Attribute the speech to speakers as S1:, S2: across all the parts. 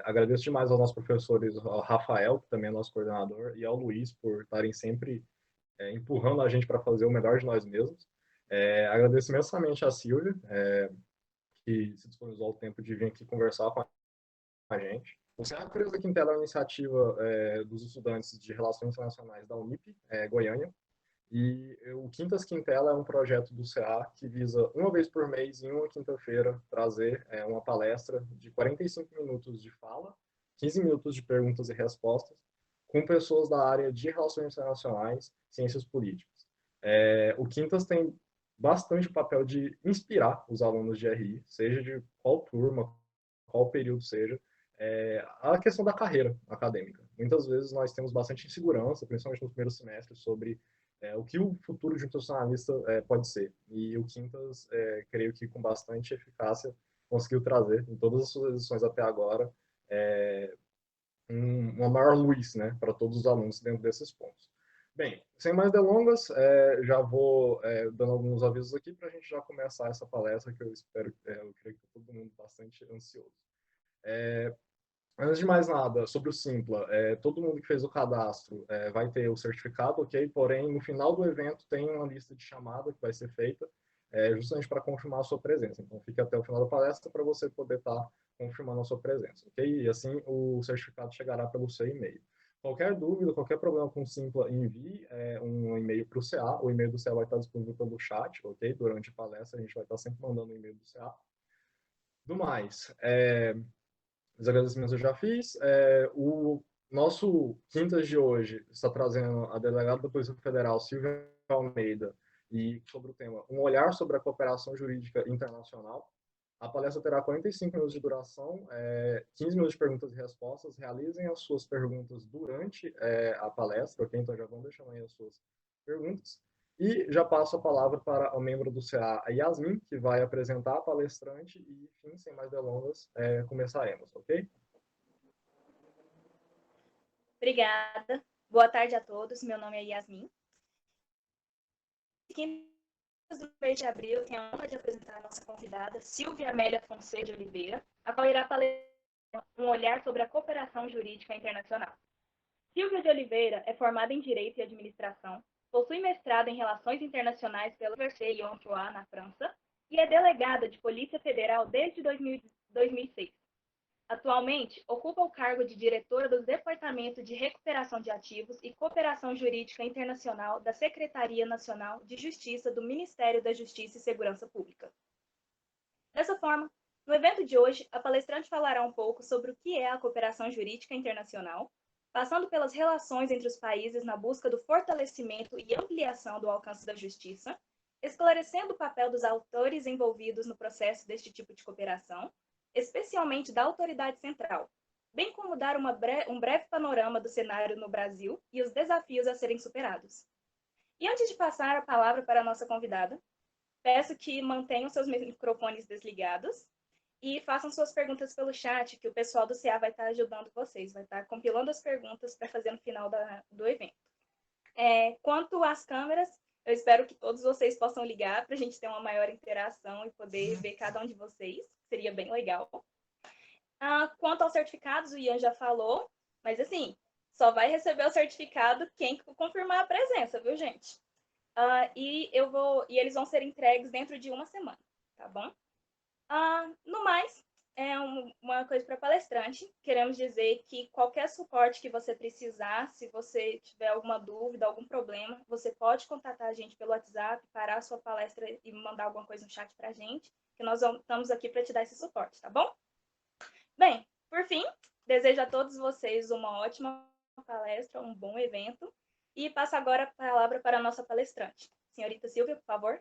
S1: Agradeço demais aos nossos professores, ao Rafael, que também é nosso coordenador, e ao Luiz por estarem sempre empurrando a gente para fazer o melhor de nós mesmos. Agradeço imensamente a Silvia, que se disponibilizou o tempo de vir aqui conversar com a gente. O Serra Cruz da Quintela é uma iniciativa dos estudantes de Relações Internacionais da Unip, Goiânia, e o Quintas Quintela é um projeto do CA que visa, uma vez por mês, em uma quinta-feira, trazer uma palestra de 45 minutos de fala, 15 minutos de perguntas e respostas, com pessoas da área de Relações Internacionais, Ciências Políticas. O Quintas tem bastante o papel de inspirar os alunos de RI, seja de qual turma, qual período seja, a questão da carreira acadêmica. Muitas vezes nós temos bastante insegurança, principalmente no primeiro semestre, sobre o que o futuro de um profissionalista pode ser. E o Quintas, creio que com bastante eficácia, conseguiu trazer, em todas as suas edições até agora, uma maior luz, né, para todos os alunos dentro desses pontos. Bem, sem mais delongas, já vou dando alguns avisos aqui para a gente já começar essa palestra, que eu espero, eu creio que todo mundo bastante ansioso. Antes de mais nada, sobre o Simpla, todo mundo que fez o cadastro vai ter o certificado, ok? Porém, no final do evento tem uma lista de chamada que vai ser feita justamente para confirmar a sua presença. Então, fique até o final da palestra para você poder estar confirmando a sua presença, ok? E assim o certificado chegará pelo seu e-mail. Qualquer dúvida, qualquer problema com o Simpla, envie um e-mail para o CA. O e-mail do CA vai estar disponível pelo chat, ok? Durante a palestra, a gente vai estar sempre mandando o e-mail do CA. Do mais, os agradecimentos eu já fiz. O nosso Quintas de hoje está trazendo a delegada da Polícia Federal, Silvia Almeida, e sobre o tema Um Olhar sobre a Cooperação Jurídica Internacional. A palestra terá 45 minutos de duração, 15 minutos de perguntas e respostas. Realizem as suas perguntas durante a palestra, ok? Então já vão deixando aí as suas perguntas. E já passo a palavra para o membro do CA, a Yasmin, que vai apresentar a palestrante e, enfim, sem mais delongas, começaremos, ok?
S2: Obrigada. Boa tarde a todos. Meu nome é Yasmin. No mês de abril, tenho a honra de apresentar a nossa convidada, Silvia Amélia Fonseca de Oliveira, a qual irá palestrar um olhar sobre a cooperação jurídica internacional. Silvia de Oliveira é formada em Direito e Administração, possui mestrado em Relações Internacionais pela Université Lyon-Troyes, na França, e é delegada de Polícia Federal desde 2006. Atualmente, ocupa o cargo de diretora do Departamento de Recuperação de Ativos e Cooperação Jurídica Internacional da Secretaria Nacional de Justiça do Ministério da Justiça e Segurança Pública. Dessa forma, no evento de hoje, a palestrante falará um pouco sobre o que é a cooperação jurídica internacional, passando pelas relações entre os países na busca do fortalecimento e ampliação do alcance da justiça, esclarecendo o papel dos autores envolvidos no processo deste tipo de cooperação, especialmente da autoridade central, bem como dar um breve panorama do cenário no Brasil e os desafios a serem superados. E antes de passar a palavra para a nossa convidada, peço que mantenham seus microfones desligados e façam suas perguntas pelo chat, que o pessoal do CA vai estar ajudando vocês, vai estar compilando as perguntas para fazer no final do evento. Quanto às câmeras, eu espero que todos vocês possam ligar para a gente ter uma maior interação e poder ver cada um de vocês, seria bem legal. Quanto aos certificados, o Ian já falou, mas assim, só vai receber o certificado quem confirmar a presença, viu, gente? E eles vão ser entregues dentro de uma semana, tá bom? No mais, uma coisa para palestrante, queremos dizer que qualquer suporte que você precisar, se você tiver alguma dúvida, algum problema, você pode contatar a gente pelo WhatsApp, parar a sua palestra e mandar alguma coisa no chat para a gente, que nós estamos aqui para te dar esse suporte, tá bom? Bem, por fim, desejo a todos vocês uma ótima palestra, um bom evento, e passo agora a palavra para a nossa palestrante. Senhorita Silvia, por favor.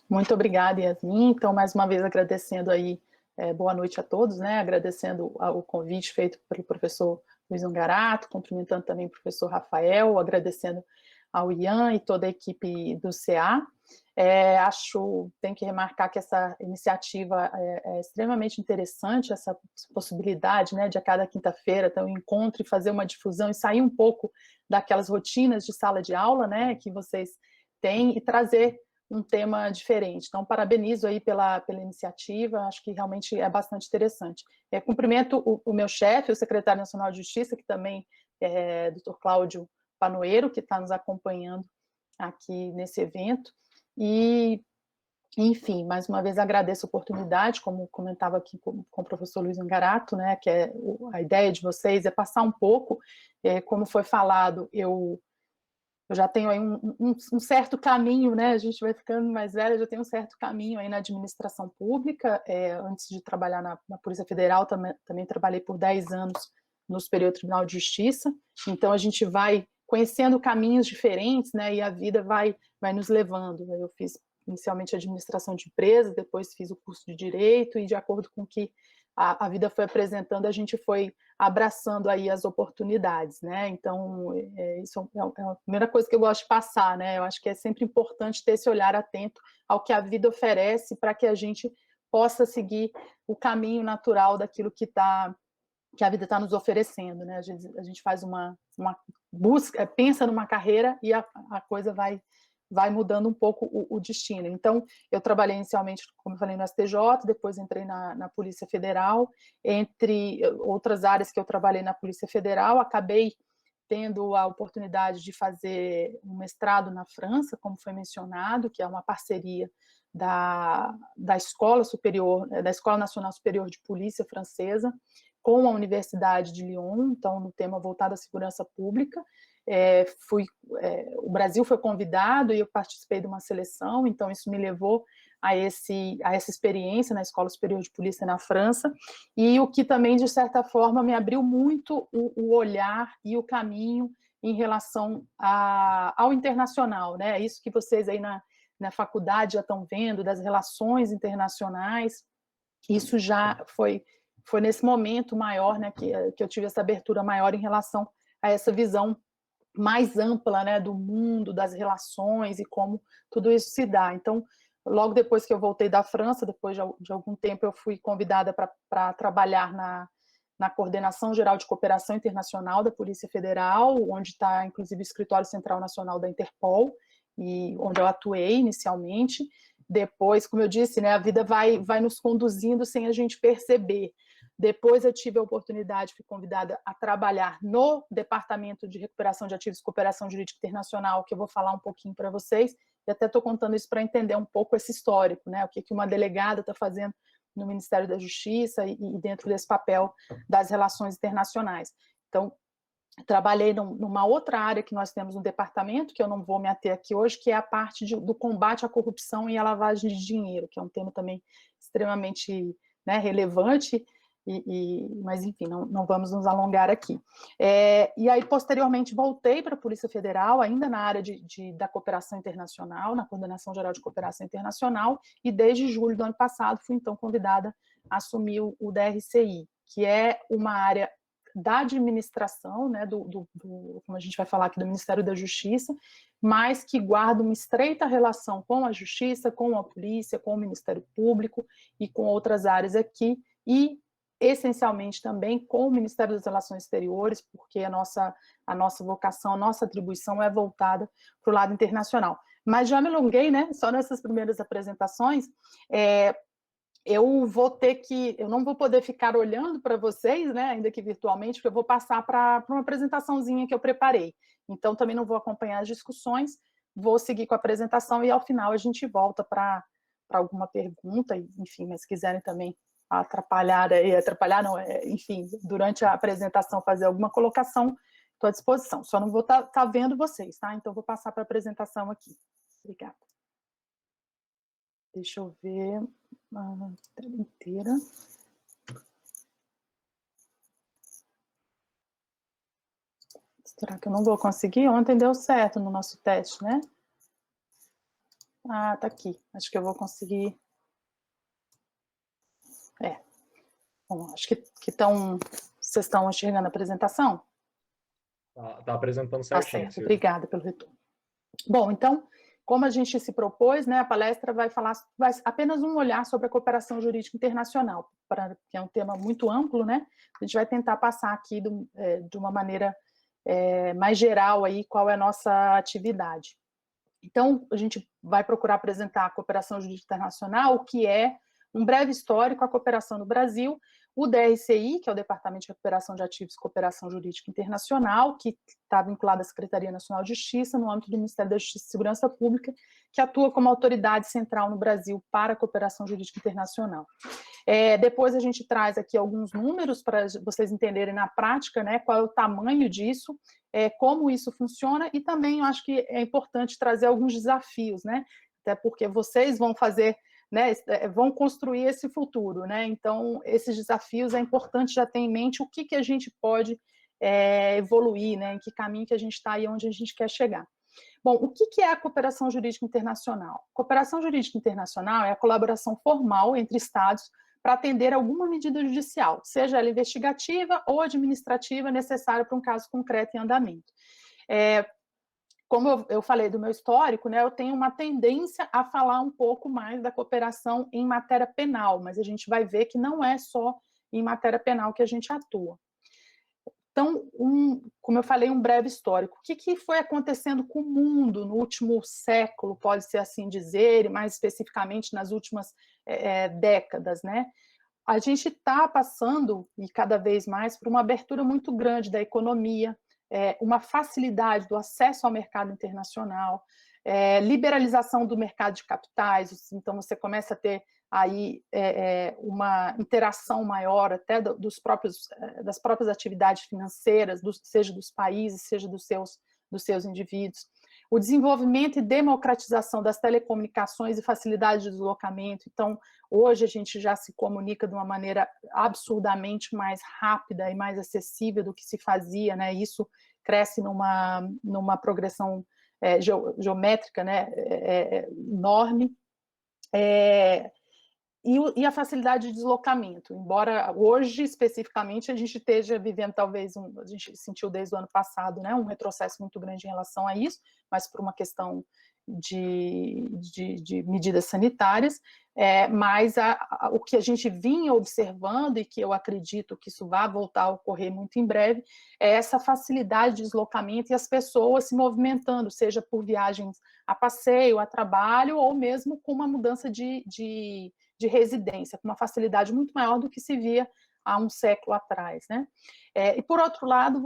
S3: Muito obrigada, Yasmin. Então, mais uma vez, agradecendo aí, boa noite a todos, né? Agradecendo o convite feito pelo professor Luiz Ongarato, cumprimentando também o professor Rafael, agradecendo ao Ian e toda a equipe do CA. Tenho que remarcar que essa iniciativa é extremamente interessante, essa possibilidade, né, de a cada quinta-feira ter um encontro e fazer uma difusão e sair um pouco daquelas rotinas de sala de aula, né, que vocês têm, e trazer um tema diferente. Então, parabenizo aí pela iniciativa, acho que realmente é bastante interessante. Cumprimento o meu chefe, o secretário nacional de Justiça, que também é Dr. Cláudio Panoeiro, que está nos acompanhando aqui nesse evento, e, enfim, mais uma vez agradeço a oportunidade, como comentava aqui com o professor Luiz Ngarato, né, que a ideia de vocês é passar um pouco, como foi falado, eu já tenho aí um certo caminho, né? A gente vai ficando mais velha, já tenho um certo caminho aí na administração pública. Antes de trabalhar na Polícia Federal, também trabalhei por 10 anos no Superior Tribunal de Justiça. Então, a gente vai conhecendo caminhos diferentes, né? E a vida vai nos levando. Eu fiz inicialmente administração de empresas, depois fiz o curso de Direito, e de acordo com o que a vida foi apresentando, a gente foi abraçando aí as oportunidades, né? Então, isso é a primeira coisa que eu gosto de passar, né? Eu acho que é sempre importante ter esse olhar atento ao que a vida oferece para que a gente possa seguir o caminho natural daquilo que a vida está nos oferecendo, né? A gente faz uma busca, pensa numa carreira e a coisa vai mudando um pouco o destino. Então, eu trabalhei inicialmente, como eu falei, no STJ, depois entrei na Polícia Federal, entre outras áreas que eu trabalhei na Polícia Federal, acabei tendo a oportunidade de fazer um mestrado na França, como foi mencionado, que é uma parceria da Escola Superior, da Escola Nacional Superior de Polícia Francesa, com a Universidade de Lyon, então no tema voltado à segurança pública. O Brasil foi convidado e eu participei de uma seleção, então isso me levou a essa experiência na Escola Superior de Polícia na França, e o que também, de certa forma, me abriu muito o olhar e o caminho em relação ao internacional, né? Isso que vocês aí na faculdade já estão vendo, das relações internacionais, isso já foi nesse momento maior, né, que eu tive essa abertura maior em relação a essa visão mais ampla, né, do mundo, das relações e como tudo isso se dá. Então, logo depois que eu voltei da França, depois de algum tempo, eu fui convidada para trabalhar na Coordenação Geral de Cooperação Internacional da Polícia Federal, onde está, inclusive, o Escritório Central Nacional da Interpol, e onde eu atuei inicialmente. Depois, como eu disse, né, a vida vai nos conduzindo sem a gente perceber. Depois eu tive a oportunidade, fui convidada a trabalhar no Departamento de Recuperação de Ativos e Cooperação Jurídica Internacional, que eu vou falar um pouquinho para vocês, e até estou contando isso para entender um pouco esse histórico, né, o que uma delegada está fazendo no Ministério da Justiça e dentro desse papel das relações internacionais. Então, trabalhei numa outra área que nós temos no departamento, que eu não vou me ater aqui hoje, que é a parte do combate à corrupção e à lavagem de dinheiro, que é um tema também extremamente, né, relevante, mas enfim, não vamos nos alongar aqui. E aí, posteriormente, voltei para a Polícia Federal, ainda na área da cooperação internacional, na Coordenação Geral de Cooperação Internacional, e desde julho do ano passado fui então convidada a assumir o DRCI, que é uma área da administração, né, como a gente vai falar aqui, do Ministério da Justiça, mas que guarda uma estreita relação com a Justiça, com a Polícia, com o Ministério Público e com outras áreas aqui, e essencialmente também com o Ministério das Relações Exteriores, porque a nossa vocação, a nossa atribuição é voltada para o lado internacional. Mas já me alonguei, né, só nessas primeiras apresentações. Eu não vou poder ficar olhando para vocês, né, ainda que virtualmente, porque eu vou passar para uma apresentaçãozinha que eu preparei. Então, também não vou acompanhar as discussões, vou seguir com a apresentação e, ao final, a gente volta para alguma pergunta, enfim, mas se quiserem também enfim, durante a apresentação fazer alguma colocação, estou à disposição. Só não vou estar vendo vocês, tá? Então, vou passar para a apresentação aqui. Obrigada. Deixa eu ver a tela inteira. Será que eu não vou conseguir? Ontem deu certo no nosso teste, né? Ah, tá aqui. Acho que eu vou conseguir. Bom, acho que vocês estão enxergando a apresentação?
S1: Tá apresentando
S3: Tá
S1: certinho.
S3: certo, obrigada pelo retorno. Bom, então, como a gente se propôs, né, a palestra vai apenas um olhar sobre a cooperação jurídica internacional, que é um tema muito amplo, né? A gente vai tentar passar aqui de uma maneira mais geral aí qual é a nossa atividade. Então, a gente vai procurar apresentar a cooperação jurídica internacional, o que é um breve histórico, a cooperação no Brasil, o DRCI, que é o Departamento de Recuperação de Ativos e Cooperação Jurídica Internacional, que está vinculado à Secretaria Nacional de Justiça, no âmbito do Ministério da Justiça e Segurança Pública, que atua como autoridade central no Brasil para a cooperação jurídica internacional. Depois a gente traz aqui alguns números para vocês entenderem na prática, né, qual é o tamanho disso, como isso funciona, e também eu acho que é importante trazer alguns desafios, né, até porque vocês vão fazer, né, vão construir esse futuro, né, então esses desafios é importante já ter em mente o que a gente pode evoluir, né, em que caminho que a gente está e onde a gente quer chegar. Bom, o que é a cooperação jurídica internacional? Cooperação jurídica internacional é a colaboração formal entre Estados para atender alguma medida judicial, seja ela investigativa ou administrativa necessária para um caso concreto em andamento. Como eu falei do meu histórico, né, eu tenho uma tendência a falar um pouco mais da cooperação em matéria penal, mas a gente vai ver que não é só em matéria penal que a gente atua. Então, como eu falei, um breve histórico. O que foi acontecendo com o mundo no último século, pode-se assim dizer, e mais especificamente nas últimas décadas, né? A gente está passando, e cada vez mais, por uma abertura muito grande da economia, uma facilidade do acesso ao mercado internacional, liberalização do mercado de capitais, então você começa a ter aí uma interação maior até das próprias atividades financeiras, seja dos países, seja dos seus indivíduos. O desenvolvimento e democratização das telecomunicações e facilidade de deslocamento. Então, hoje a gente já se comunica de uma maneira absurdamente mais rápida e mais acessível do que se fazia, né? Isso cresce numa progressão geométrica, né? Enorme. E a facilidade de deslocamento, embora hoje, especificamente, a gente esteja vivendo talvez, a gente sentiu desde o ano passado, né, um retrocesso muito grande em relação a isso, mas por uma questão de medidas sanitárias, mas o que a gente vinha observando, e que eu acredito que isso vai voltar a ocorrer muito em breve, é essa facilidade de deslocamento e as pessoas se movimentando, seja por viagens a passeio, a trabalho, ou mesmo com uma mudança de residência, com uma facilidade muito maior do que se via há um século atrás, né? E por outro lado,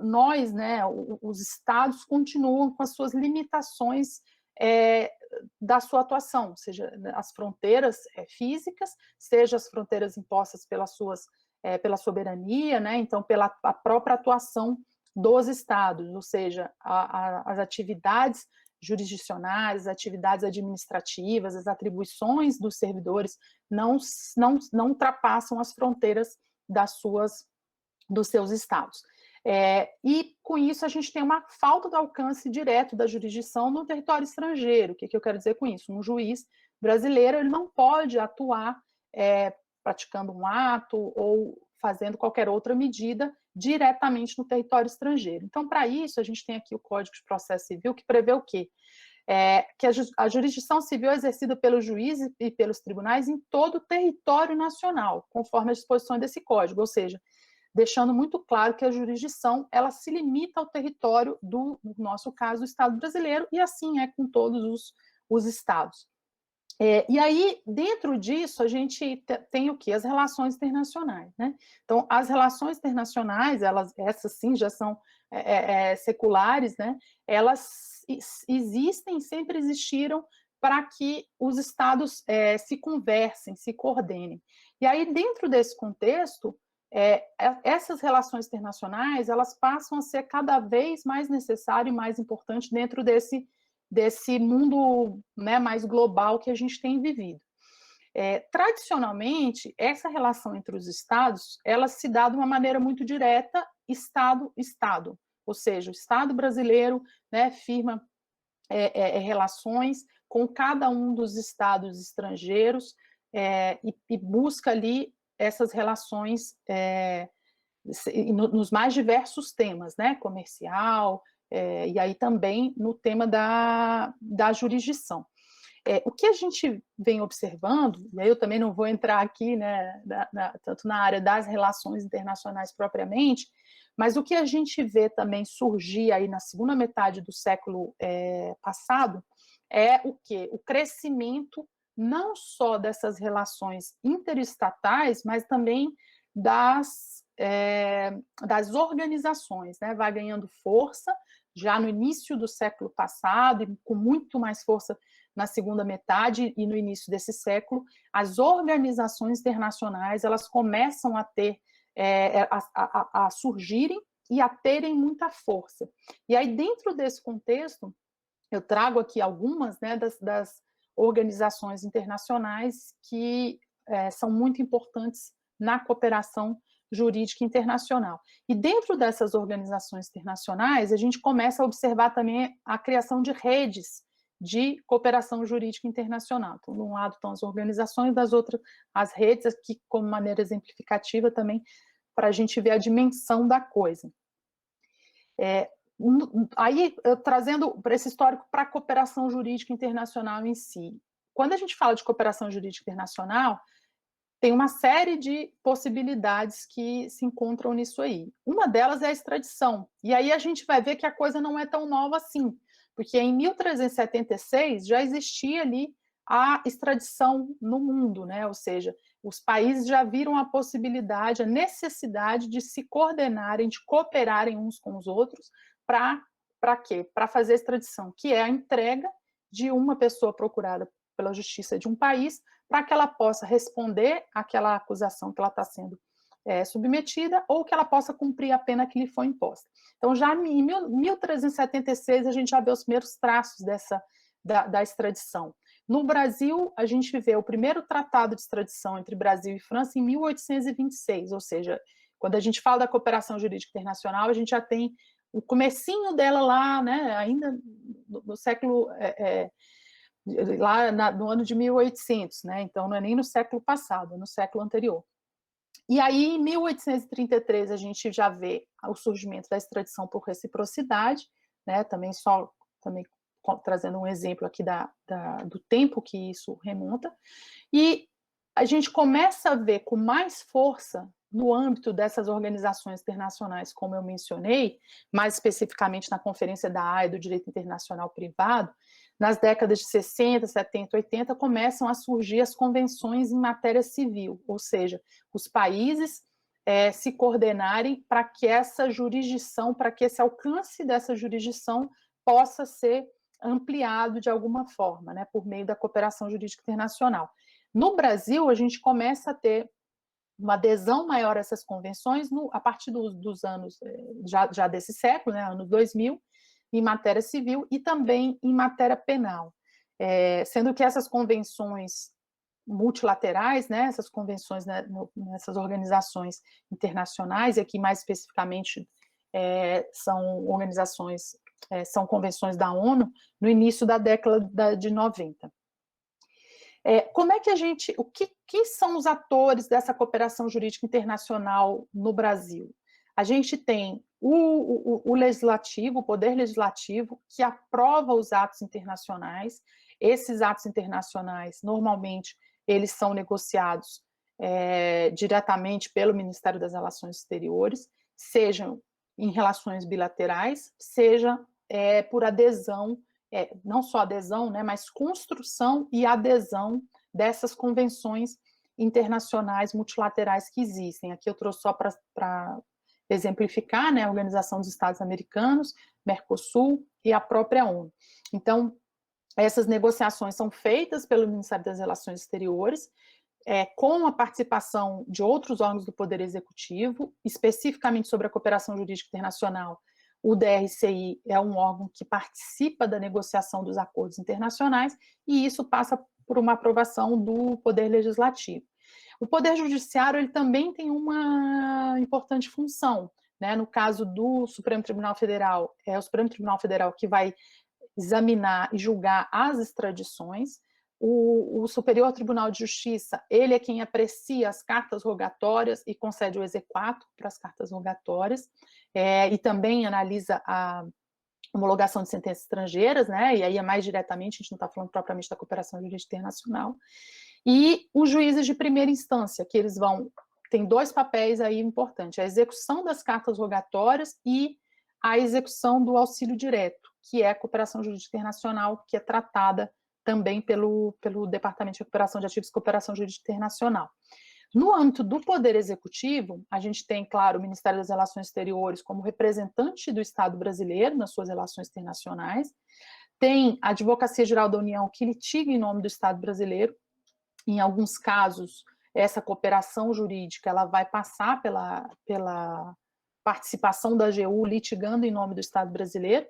S3: nós, né, os estados continuam com as suas limitações da sua atuação, seja as fronteiras físicas, seja as fronteiras impostas pela soberania, né? Então pela a própria atuação dos estados, ou seja, as atividades jurisdicionais, atividades administrativas, as atribuições dos servidores não ultrapassam as fronteiras dos seus estados. E com isso a gente tem uma falta do alcance direto da jurisdição no território estrangeiro. O que eu quero dizer com isso? Um juiz brasileiro ele não pode atuar praticando um ato ou fazendo qualquer outra medida diretamente no território estrangeiro. Então, para isso, a gente tem aqui o Código de Processo Civil, que prevê o quê? Que a jurisdição civil é exercida pelos juízes e pelos tribunais em todo o território nacional, conforme as disposições desse código, ou seja, deixando muito claro que a jurisdição, ela se limita ao território no nosso caso, do Estado brasileiro, e assim é com todos os estados. E aí, dentro disso, a gente tem o quê? As relações internacionais, né? Então, as relações internacionais, essas sim já são seculares, né? Elas existem, sempre existiram para que os estados se conversem, se coordenem. E aí, dentro desse contexto, essas relações internacionais, elas passam a ser cada vez mais necessário e mais importante dentro desse mundo, né, mais global que a gente tem vivido. Tradicionalmente, essa relação entre os estados, ela se dá de uma maneira muito direta, Estado-Estado, ou seja, o Estado brasileiro, né, firma relações com cada um dos estados estrangeiros e busca ali essas relações nos mais diversos temas, né, comercial, e aí também no tema da jurisdição. O que a gente vem observando, e aí eu também não vou entrar aqui, né, tanto na área das relações internacionais propriamente, mas o que a gente vê também surgir aí na segunda metade do século passado é o quê? O crescimento não só dessas relações interestatais, mas também das organizações, né? Vai ganhando força já no início do século passado e com muito mais força na segunda metade e no início desse século, as organizações internacionais elas começam a ter a surgirem e a terem muita força. E aí, dentro desse contexto, eu trago aqui algumas, né, das organizações internacionais que são muito importantes na cooperação jurídica internacional. E dentro dessas organizações internacionais, a gente começa a observar também a criação de redes de cooperação jurídica internacional. Então, de um lado estão as organizações, das outras as redes, aqui como maneira exemplificativa também, para a gente ver a dimensão da coisa. Aí, trazendo para esse histórico para a cooperação jurídica internacional em si. Quando a gente fala de cooperação jurídica internacional, tem uma série de possibilidades que se encontram nisso aí. Uma delas é a extradição. E aí a gente vai ver que a coisa não é tão nova assim, porque em 1376 já existia ali a extradição no mundo, né? Ou seja, os países já viram a possibilidade, a necessidade de se coordenarem, de cooperarem uns com os outros para quê? Para fazer a extradição, que é a entrega de uma pessoa procurada pela justiça de um país para que ela possa responder àquela acusação que ela está sendo submetida ou que ela possa cumprir a pena que lhe foi imposta. Então, já em 1376, a gente já vê os primeiros traços da extradição. No Brasil, a gente vê o primeiro tratado de extradição entre Brasil e França em 1826, ou seja, quando a gente fala da cooperação jurídica internacional, a gente já tem o comecinho dela lá, né, ainda no século... lá no ano de 1800, né? Então não é nem no século passado, é no século anterior. E aí, em 1833, a gente já vê o surgimento da extradição por reciprocidade, né? Também trazendo um exemplo aqui do tempo que isso remonta, e a gente começa a ver com mais força no âmbito dessas organizações internacionais, como eu mencionei, mais especificamente na Conferência da Haia do Direito Internacional Privado, nas décadas de 60, 70, 80, começam a surgir as convenções em matéria civil, ou seja, os países se coordenarem para que essa jurisdição, para que esse alcance dessa jurisdição possa ser ampliado de alguma forma, né, por meio da cooperação jurídica internacional. No Brasil, a gente começa a ter uma adesão maior a essas convenções a partir dos anos, já desse século, né, anos 2000, em matéria civil e também em matéria penal. Sendo que essas convenções multilaterais, né, essas convenções, né, nessas organizações internacionais, e aqui mais especificamente são organizações, são convenções da ONU, no início da década de 90. Como é que que são os atores dessa cooperação jurídica internacional no Brasil? A gente tem o legislativo, o poder legislativo, que aprova os atos internacionais. Esses atos internacionais, normalmente, eles são negociados diretamente pelo Ministério das Relações Exteriores, sejam em relações bilaterais, seja por adesão, não só adesão, né, mas construção e adesão dessas convenções internacionais multilaterais que existem. Aqui eu trouxe só para exemplificar, né, a Organização dos Estados Americanos, Mercosul e a própria ONU. Então, essas negociações são feitas pelo Ministério das Relações Exteriores, com a participação de outros órgãos do Poder Executivo, especificamente sobre a cooperação jurídica internacional. O DRCI é um órgão que participa da negociação dos acordos internacionais e isso passa por uma aprovação do Poder Legislativo. O Poder Judiciário ele também tem uma importante função, né? No caso do Supremo Tribunal Federal, é o Supremo Tribunal Federal que vai examinar e julgar as extradições. O Superior Tribunal de Justiça, ele é quem aprecia as cartas rogatórias e concede o exequatur para as cartas rogatórias, e também analisa homologação de sentenças estrangeiras, né, e aí é mais diretamente, a gente não está falando propriamente da cooperação jurídica internacional, e os juízes de primeira instância, que eles tem 2 papéis aí importantes, a execução das cartas rogatórias e a execução do auxílio direto, que é a cooperação jurídica internacional, que é tratada também pelo Departamento de Recuperação de Ativos e Cooperação Jurídica Internacional. No âmbito do Poder Executivo, a gente tem, claro, o Ministério das Relações Exteriores como representante do Estado brasileiro nas suas relações internacionais, tem a Advocacia Geral da União, que litiga em nome do Estado brasileiro. Em alguns casos, essa cooperação jurídica ela vai passar pela participação da AGU litigando em nome do Estado brasileiro,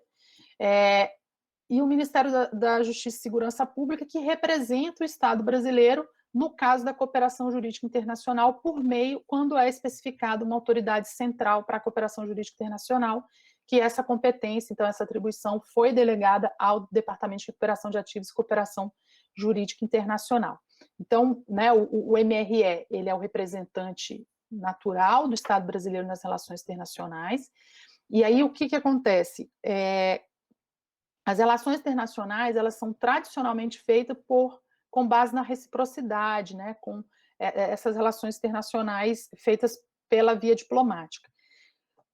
S3: e o Ministério da Justiça e Segurança Pública, que representa o Estado brasileiro no caso da cooperação jurídica internacional, por meio, quando é especificada uma autoridade central para a cooperação jurídica internacional, que essa competência, então essa atribuição foi delegada ao Departamento de Recuperação de Ativos e Cooperação Jurídica Internacional. Então, né, o MRE, ele é o representante natural do Estado brasileiro nas relações internacionais, e aí o que acontece? As relações internacionais, elas são tradicionalmente feitas com base na reciprocidade, né, com essas relações internacionais feitas pela via diplomática.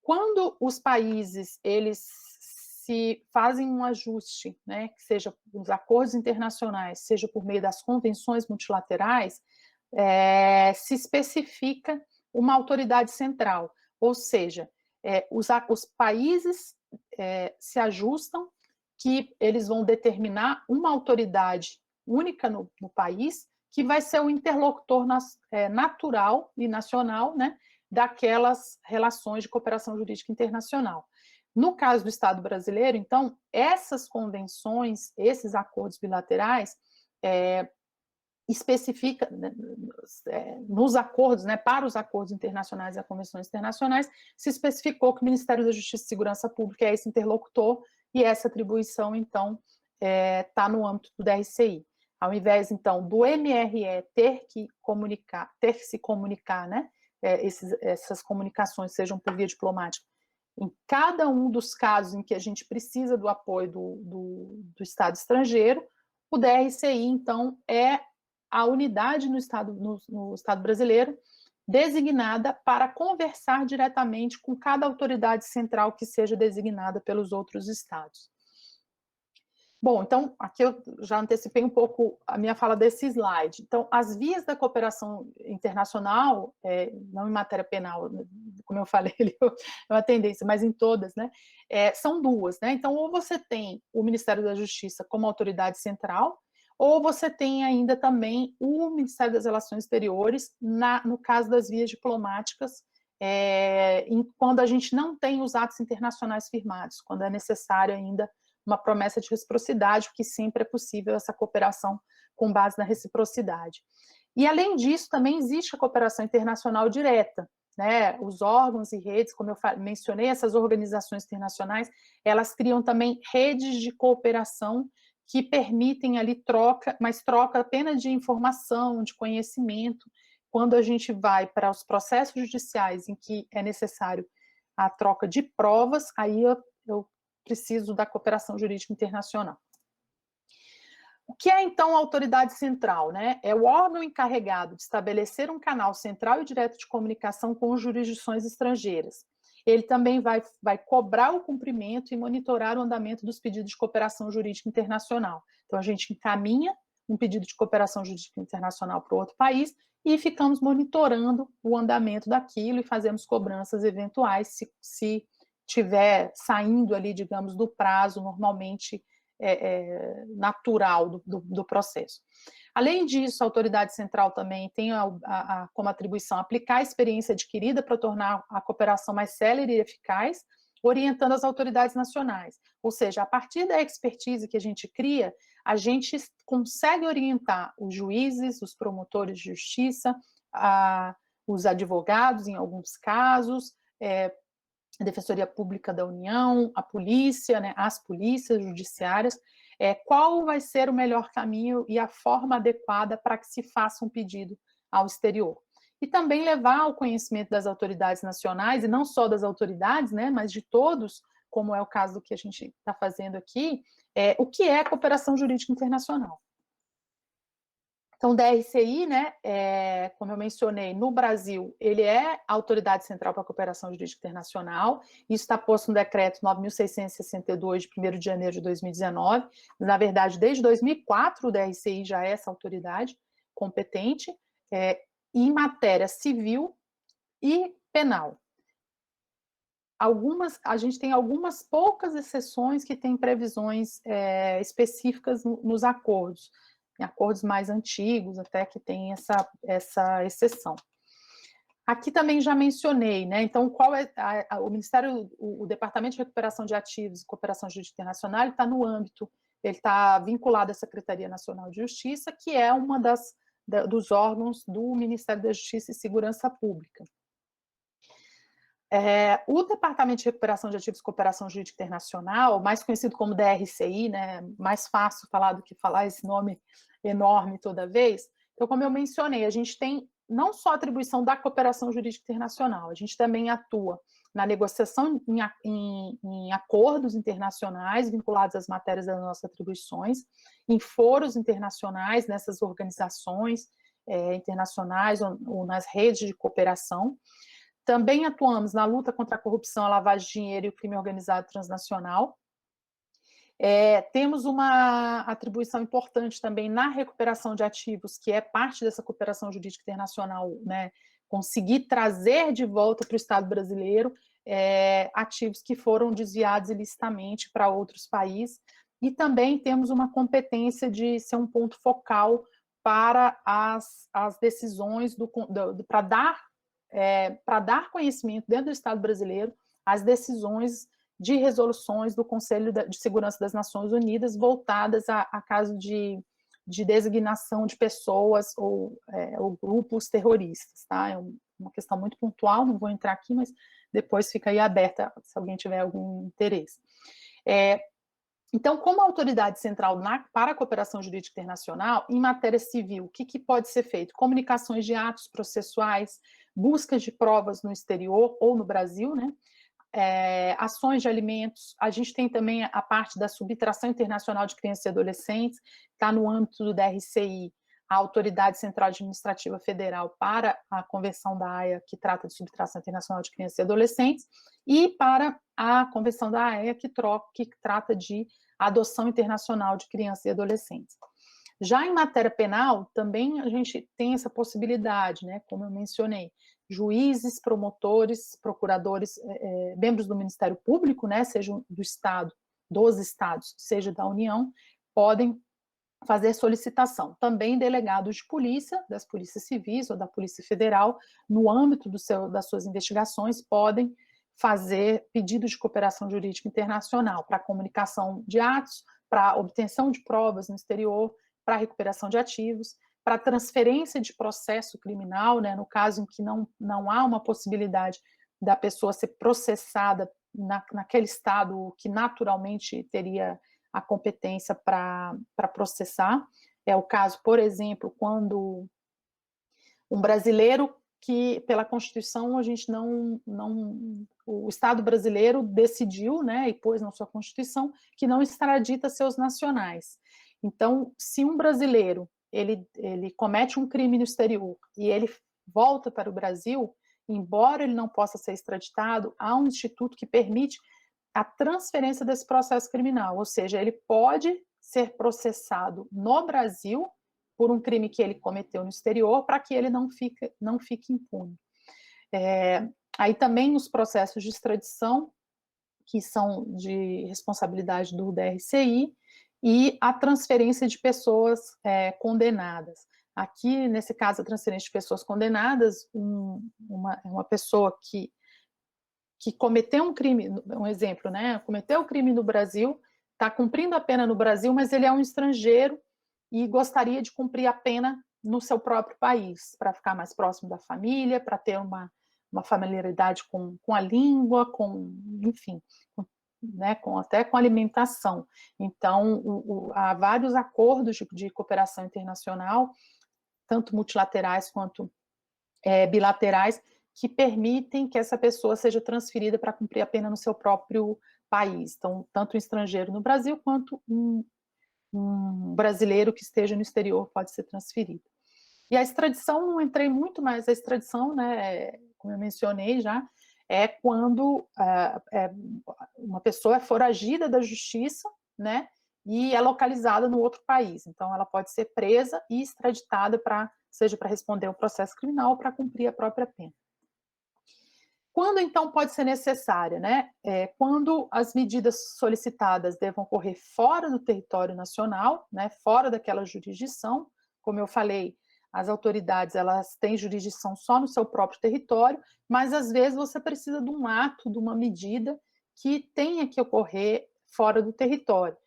S3: Quando os países, eles se fazem um ajuste, né, que seja os acordos internacionais, seja por meio das convenções multilaterais, se especifica uma autoridade central, ou seja, os países se ajustam que eles vão determinar uma autoridade única no país, que vai ser o interlocutor natural e nacional, né, daquelas relações de cooperação jurídica internacional. No caso do Estado brasileiro, então, essas convenções, esses acordos bilaterais, especifica nos acordos, né, para os acordos internacionais e convenções internacionais, se especificou que o Ministério da Justiça e Segurança Pública é esse interlocutor, e essa atribuição, então, está no âmbito do DRCI. Ao invés, então, do MRE ter que se comunicar, né, essas comunicações sejam por via diplomática, em cada um dos casos em que a gente precisa do apoio do Estado estrangeiro, o DRCI, então, é a unidade no Estado brasileiro designada para conversar diretamente com cada autoridade central que seja designada pelos outros estados. Bom, então, aqui eu já antecipei um pouco a minha fala desse slide. Então, as vias da cooperação internacional, não em matéria penal, como eu falei, é uma tendência, mas em todas, né, são 2, né? Então, ou você tem o Ministério da Justiça como autoridade central, ou você tem ainda também o Ministério das Relações Exteriores, no caso das vias diplomáticas, quando a gente não tem os atos internacionais firmados, quando é necessário ainda uma promessa de reciprocidade, porque sempre é possível essa cooperação com base na reciprocidade. E, além disso, também existe a cooperação internacional direta, né? Os órgãos e redes, como eu mencionei, essas organizações internacionais, elas criam também redes de cooperação que permitem ali troca, mas troca apenas de informação, de conhecimento. Quando a gente vai para os processos judiciais em que é necessário a troca de provas, aí eu preciso da cooperação jurídica internacional. O que é, então, a autoridade central, né? É o órgão encarregado de estabelecer um canal central e direto de comunicação com jurisdições estrangeiras. Ele também vai cobrar o cumprimento e monitorar o andamento dos pedidos de cooperação jurídica internacional. Então, a gente encaminha um pedido de cooperação jurídica internacional para outro país e ficamos monitorando o andamento daquilo e fazemos cobranças eventuais se estiver saindo ali, digamos, do prazo normalmente natural do processo. Além disso, a autoridade central também tem como atribuição aplicar a experiência adquirida para tornar a cooperação mais célere e eficaz, orientando as autoridades nacionais. Ou seja, a partir da expertise que a gente cria, a gente consegue orientar os juízes, os promotores de justiça, os advogados, em alguns casos, a Defensoria Pública da União, a polícia, né, as polícias judiciárias, qual vai ser o melhor caminho e a forma adequada para que se faça um pedido ao exterior. E também levar ao conhecimento das autoridades nacionais, e não só das autoridades, né, mas de todos como é o caso do que a gente está fazendo aqui, o que é cooperação jurídica internacional. Então, o DRCI, né, como eu mencionei, no Brasil, ele é a autoridade central para a cooperação jurídica internacional, isso está posto no decreto 9.662, de 1º de janeiro de 2019, na verdade, desde 2004, o DRCI já é essa autoridade competente, em matéria civil e penal. A gente tem algumas poucas exceções que têm previsões específicas nos acordos, em acordos mais antigos, até que tem essa exceção. Aqui também já mencionei, né? Então, qual é o Ministério, o Departamento de Recuperação de Ativos e Cooperação Jurídica Internacional, ele está no âmbito, ele está vinculado à Secretaria Nacional de Justiça, que é uma dos órgãos do Ministério da Justiça e Segurança Pública. O Departamento de Recuperação de Ativos e Cooperação Jurídica Internacional, mais conhecido como DRCI, né, mais fácil falar do que falar esse nome enorme toda vez. Então, como eu mencionei, a gente tem não só a atribuição da cooperação jurídica internacional, a gente também atua na negociação em acordos internacionais vinculados às matérias das nossas atribuições, em foros internacionais, nessas organizações internacionais ou nas redes de cooperação. Também atuamos na luta contra a corrupção, a lavagem de dinheiro e o crime organizado transnacional. Temos uma atribuição importante também na recuperação de ativos, que é parte dessa cooperação jurídica internacional, né, conseguir trazer de volta para o Estado brasileiro ativos que foram desviados ilicitamente para outros países, e também temos uma competência de ser um ponto focal para as decisões, para dar conhecimento dentro do Estado brasileiro às decisões de resoluções do Conselho de Segurança das Nações Unidas voltadas a caso de designação de pessoas ou grupos terroristas, tá? É uma questão muito pontual, não vou entrar aqui, mas depois fica aí aberta se alguém tiver algum interesse. Então, como autoridade central para a cooperação jurídica internacional, em matéria civil, o que pode ser feito? Comunicações de atos processuais, buscas de provas no exterior ou no Brasil, né? Ações de alimentos, a gente tem também a parte da subtração internacional de crianças e adolescentes, está no âmbito do DRCI, a Autoridade Central Administrativa Federal para a Convenção da Haia, que trata de subtração internacional de crianças e adolescentes, e para a Convenção da Haia, que trata de adoção internacional de crianças e adolescentes. Já em matéria penal, também a gente tem essa possibilidade, né, como eu mencionei, juízes, promotores, procuradores, membros do Ministério Público, né, seja do Estado, dos Estados, seja da União, podem fazer solicitação. Também delegados de polícia, das polícias civis ou da Polícia Federal, no âmbito das suas investigações, podem fazer pedidos de cooperação jurídica internacional para comunicação de atos, para obtenção de provas no exterior, para recuperação de ativos, para transferência de processo criminal, né, no caso em que não há uma possibilidade da pessoa ser processada naquele estado que naturalmente teria a competência para processar. É o caso, por exemplo, quando um brasileiro que, pela Constituição, a gente o Estado brasileiro decidiu, né, e pôs na sua Constituição, que não extradita seus nacionais. Então, se um brasileiro, ele comete um crime no exterior e ele volta para o Brasil, embora ele não possa ser extraditado, há um instituto que permite a transferência desse processo criminal, ou seja, ele pode ser processado no Brasil por um crime que ele cometeu no exterior, para que ele não fique impune. Aí também os processos de extradição, que são de responsabilidade do DRCI, e a transferência de pessoas condenadas. Aqui, nesse caso, a transferência de pessoas condenadas, uma pessoa que cometeu um crime, um exemplo, né, cometeu o crime no Brasil, está cumprindo a pena no Brasil, mas ele é um estrangeiro e gostaria de cumprir a pena no seu próprio país, para ficar mais próximo da família, para ter uma familiaridade com a língua, enfim, né, até com alimentação. Então, há vários acordos de cooperação internacional, tanto multilaterais quanto bilaterais, que permitem que essa pessoa seja transferida para cumprir a pena no seu próprio país. Então, tanto um estrangeiro no Brasil, quanto um brasileiro que esteja no exterior pode ser transferido. E a extradição, não entrei muito, mas a extradição, né, como eu mencionei já, é quando uma pessoa é foragida da justiça, né, e é localizada no outro país. Então, ela pode ser presa e extraditada seja para responder ao processo criminal ou para cumprir a própria pena. Quando, então, pode ser necessária, né? Quando as medidas solicitadas devam ocorrer fora do território nacional, né, fora daquela jurisdição, como eu falei, as autoridades, elas têm jurisdição só no seu próprio território, mas, às vezes, você precisa de um ato, de uma medida que tenha que ocorrer fora do território.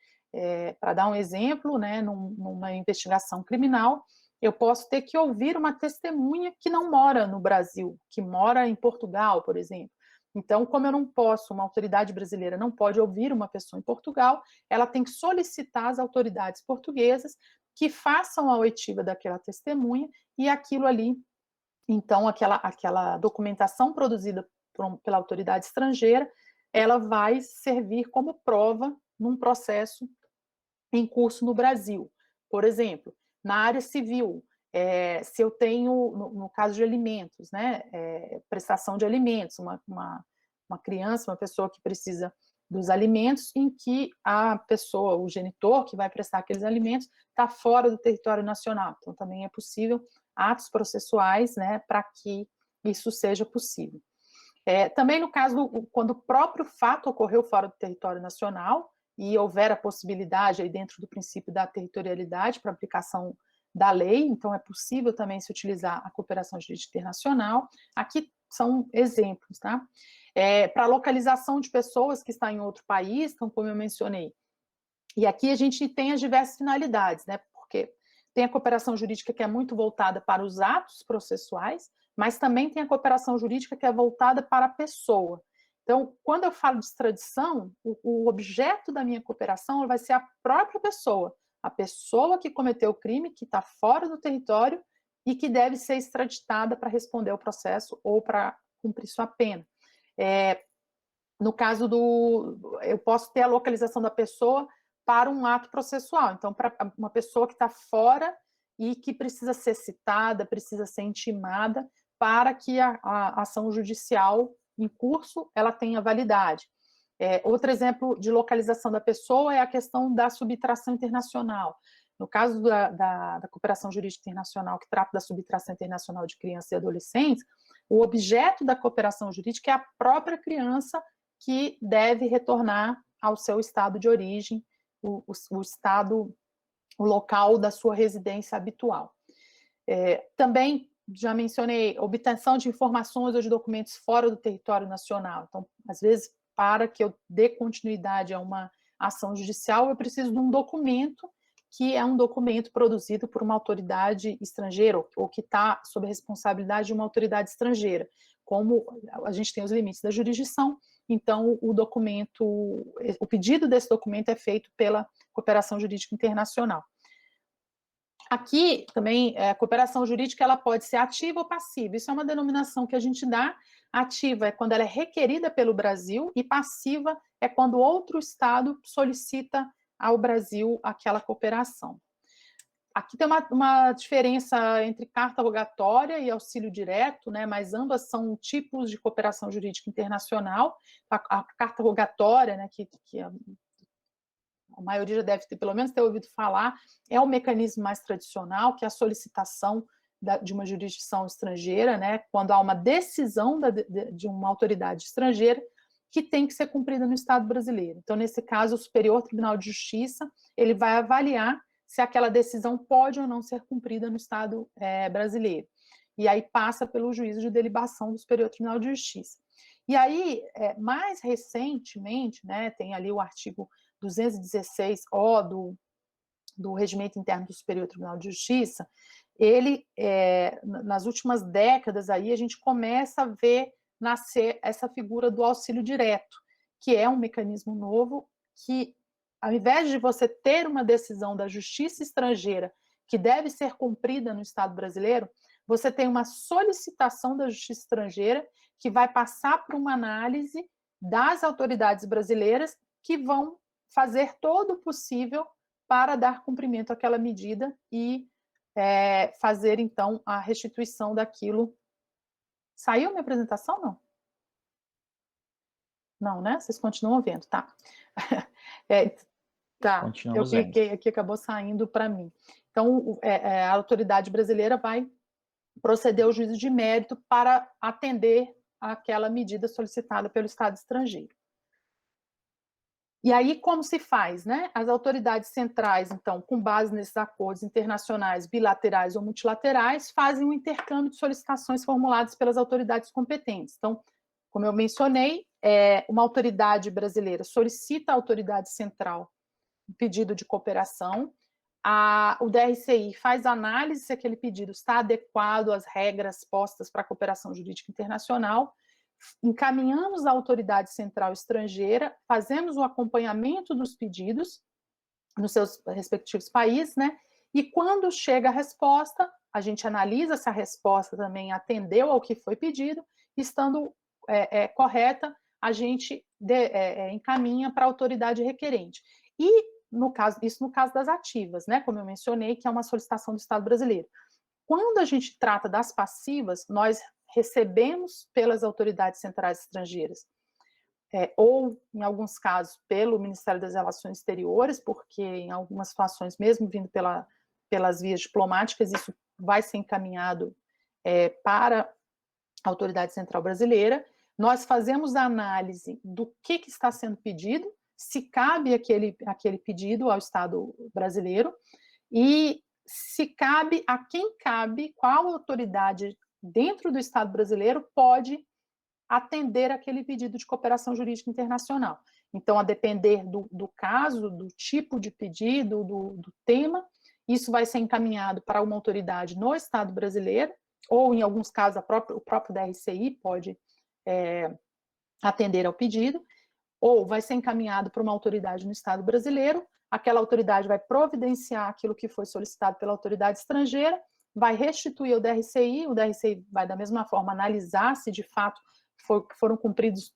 S3: Para dar um exemplo, né, numa investigação criminal, eu posso ter que ouvir uma testemunha que não mora no Brasil, que mora em Portugal, por exemplo. Então, como eu não posso, uma autoridade brasileira não pode ouvir uma pessoa em Portugal, ela tem que solicitar às autoridades portuguesas que façam a oitiva daquela testemunha e aquilo ali, então, aquela documentação produzida pela autoridade estrangeira, ela vai servir como prova num processo em curso no Brasil. Por exemplo, na área civil, se eu tenho, no caso de alimentos, né, prestação de alimentos, uma criança, uma pessoa que precisa dos alimentos, em que a pessoa, o genitor que vai prestar aqueles alimentos, está fora do território nacional. Então, também é possível atos processuais, né, para que isso seja possível. Também no caso, quando o próprio fato ocorreu fora do território nacional, e houver a possibilidade aí dentro do princípio da territorialidade para aplicação da lei, então é possível também se utilizar a cooperação jurídica internacional. Aqui são exemplos, tá? Para localização de pessoas que estão em outro país, então, como eu mencionei, e aqui a gente tem as diversas finalidades, né? Porque tem a cooperação jurídica que é muito voltada para os atos processuais, mas também tem a cooperação jurídica que é voltada para a pessoa. Então, quando eu falo de extradição, o objeto da minha cooperação vai ser a própria pessoa, a pessoa que cometeu o crime, que está fora do território e que deve ser extraditada para responder ao processo ou para cumprir sua pena. No caso eu posso ter a localização da pessoa para um ato processual. Então, para uma pessoa que está fora e que precisa ser citada, precisa ser intimada para que a ação judicial em curso, ela tenha validade. Outro exemplo de localização da pessoa é a questão da subtração internacional. No caso da cooperação jurídica internacional, que trata da subtração internacional de crianças e adolescentes, o objeto da cooperação jurídica é a própria criança que deve retornar ao seu estado de origem, o estado, o local da sua residência habitual. Também, já mencionei, obtenção de informações ou de documentos fora do território nacional. Então, às vezes, para que eu dê continuidade a uma ação judicial, eu preciso de um documento que é um documento produzido por uma autoridade estrangeira ou que está sob a responsabilidade de uma autoridade estrangeira. Como a gente tem os limites da jurisdição, então o pedido desse documento é feito pela cooperação jurídica internacional. Aqui, também, a cooperação jurídica ela pode ser ativa ou passiva. Isso é uma denominação que a gente dá. Ativa é quando ela é requerida pelo Brasil e passiva é quando outro Estado solicita ao Brasil aquela cooperação. Aqui tem uma diferença entre carta rogatória e auxílio direto, né, mas ambas são tipos de cooperação jurídica internacional. A carta rogatória, né, que a maioria já deve ter, pelo menos, ter ouvido falar, é o mecanismo mais tradicional, que é a solicitação de uma jurisdição estrangeira, né, quando há uma decisão de uma autoridade estrangeira que tem que ser cumprida no Estado brasileiro. Então, nesse caso, o Superior Tribunal de Justiça, ele vai avaliar se aquela decisão pode ou não ser cumprida no Estado brasileiro. E aí passa pelo juízo de delibação do Superior Tribunal de Justiça. E aí, mais recentemente, né, tem ali o artigo 216-O do Regimento Interno do Superior Tribunal de Justiça, ele, nas últimas décadas, aí, a gente começa a ver nascer essa figura do auxílio direto, que é um mecanismo novo que, ao invés de você ter uma decisão da justiça estrangeira que deve ser cumprida no Estado brasileiro, você tem uma solicitação da Justiça Estrangeira que vai passar por uma análise das autoridades brasileiras que vão fazer todo o possível para dar cumprimento àquela medida e fazer, então, a restituição daquilo. Saiu minha apresentação, não? Não, né? Vocês continuam vendo, tá? Tá, eu cliquei aqui, acabou saindo para mim. Então, a autoridade brasileira vai proceder ao juízo de mérito para atender àquela medida solicitada pelo Estado estrangeiro. E aí, como se faz, né? As autoridades centrais, então, com base nesses acordos internacionais, bilaterais ou multilaterais, fazem um intercâmbio de solicitações formuladas pelas autoridades competentes. Então, como eu mencionei, uma autoridade brasileira solicita à autoridade central um pedido de cooperação, o DRCI faz análise se aquele pedido está adequado às regras postas para a cooperação jurídica internacional, encaminhamos à autoridade central estrangeira, fazemos o acompanhamento dos pedidos nos seus respectivos países, né? E quando chega a resposta, a gente analisa se a resposta também atendeu ao que foi pedido, estando correta, a gente encaminha para a autoridade requerente. E, isso no caso das ativas, né? Como eu mencionei, que é uma solicitação do Estado brasileiro. Quando a gente trata das passivas, nós recebemos pelas autoridades centrais estrangeiras, ou, em alguns casos, pelo Ministério das Relações Exteriores, porque em algumas situações, mesmo vindo pelas vias diplomáticas, isso vai ser encaminhado para a autoridade central brasileira. Nós fazemos a análise do que está sendo pedido, se cabe aquele pedido ao Estado brasileiro, e se cabe a quem cabe, qual autoridade dentro do Estado brasileiro pode atender aquele pedido de cooperação jurídica internacional. Então, a depender do caso, do tipo de pedido, do tema, isso vai ser encaminhado para uma autoridade no Estado brasileiro, ou, em alguns casos, o próprio DRCI pode atender ao pedido, ou vai ser encaminhado para uma autoridade no Estado brasileiro, aquela autoridade vai providenciar aquilo que foi solicitado pela autoridade estrangeira, vai restituir ao DRCI, o DRCI vai, da mesma forma, analisar se, de fato, foram cumpridas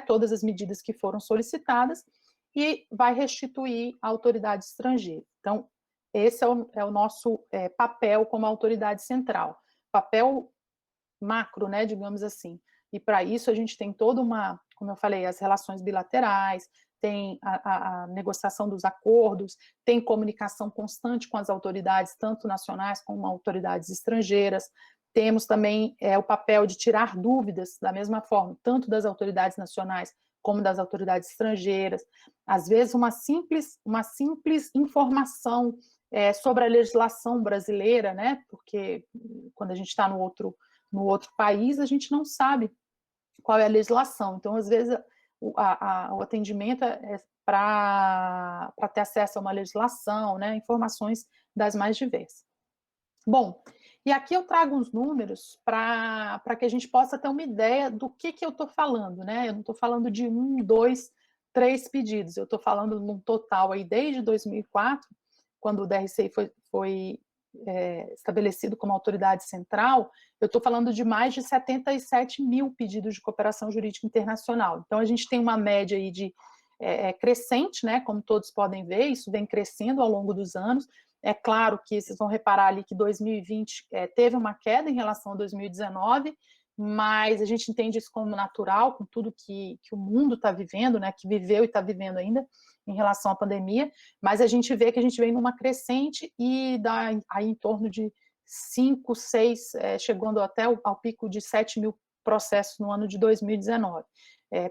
S3: todas as medidas que foram solicitadas, e vai restituir à autoridade estrangeira. Então, esse é o nosso papel como autoridade central. Papel macro, né, digamos assim. E para isso a gente tem toda como eu falei, as relações bilaterais, tem a negociação dos acordos, tem comunicação constante com as autoridades, tanto nacionais como autoridades estrangeiras. Temos também o papel de tirar dúvidas, da mesma forma, tanto das autoridades nacionais como das autoridades estrangeiras. Às vezes, uma simples informação sobre a legislação brasileira, né, porque quando a gente está no outro país, a gente não sabe qual é a legislação. Então, às vezes, o atendimento é para ter acesso a uma legislação, né, informações das mais diversas. Bom, e aqui eu trago uns números para que a gente possa ter uma ideia do que eu estou falando, né? Eu não estou falando de 1, 2, 3 pedidos, eu estou falando num total aí desde 2004, quando o DRCI foi estabelecido como autoridade central, eu estou falando de mais de 77 mil pedidos de cooperação jurídica internacional. Então, a gente tem uma média aí de crescente, né, como todos podem ver, isso vem crescendo ao longo dos anos. É claro que vocês vão reparar ali que 2020 teve uma queda em relação a 2019, mas a gente entende isso como natural, com tudo que o mundo está vivendo, né, que viveu e está vivendo ainda em relação à pandemia, mas a gente vê que a gente vem numa crescente e dá aí em torno de 5, 6, chegando até ao pico de 7 mil processos no ano de 2019,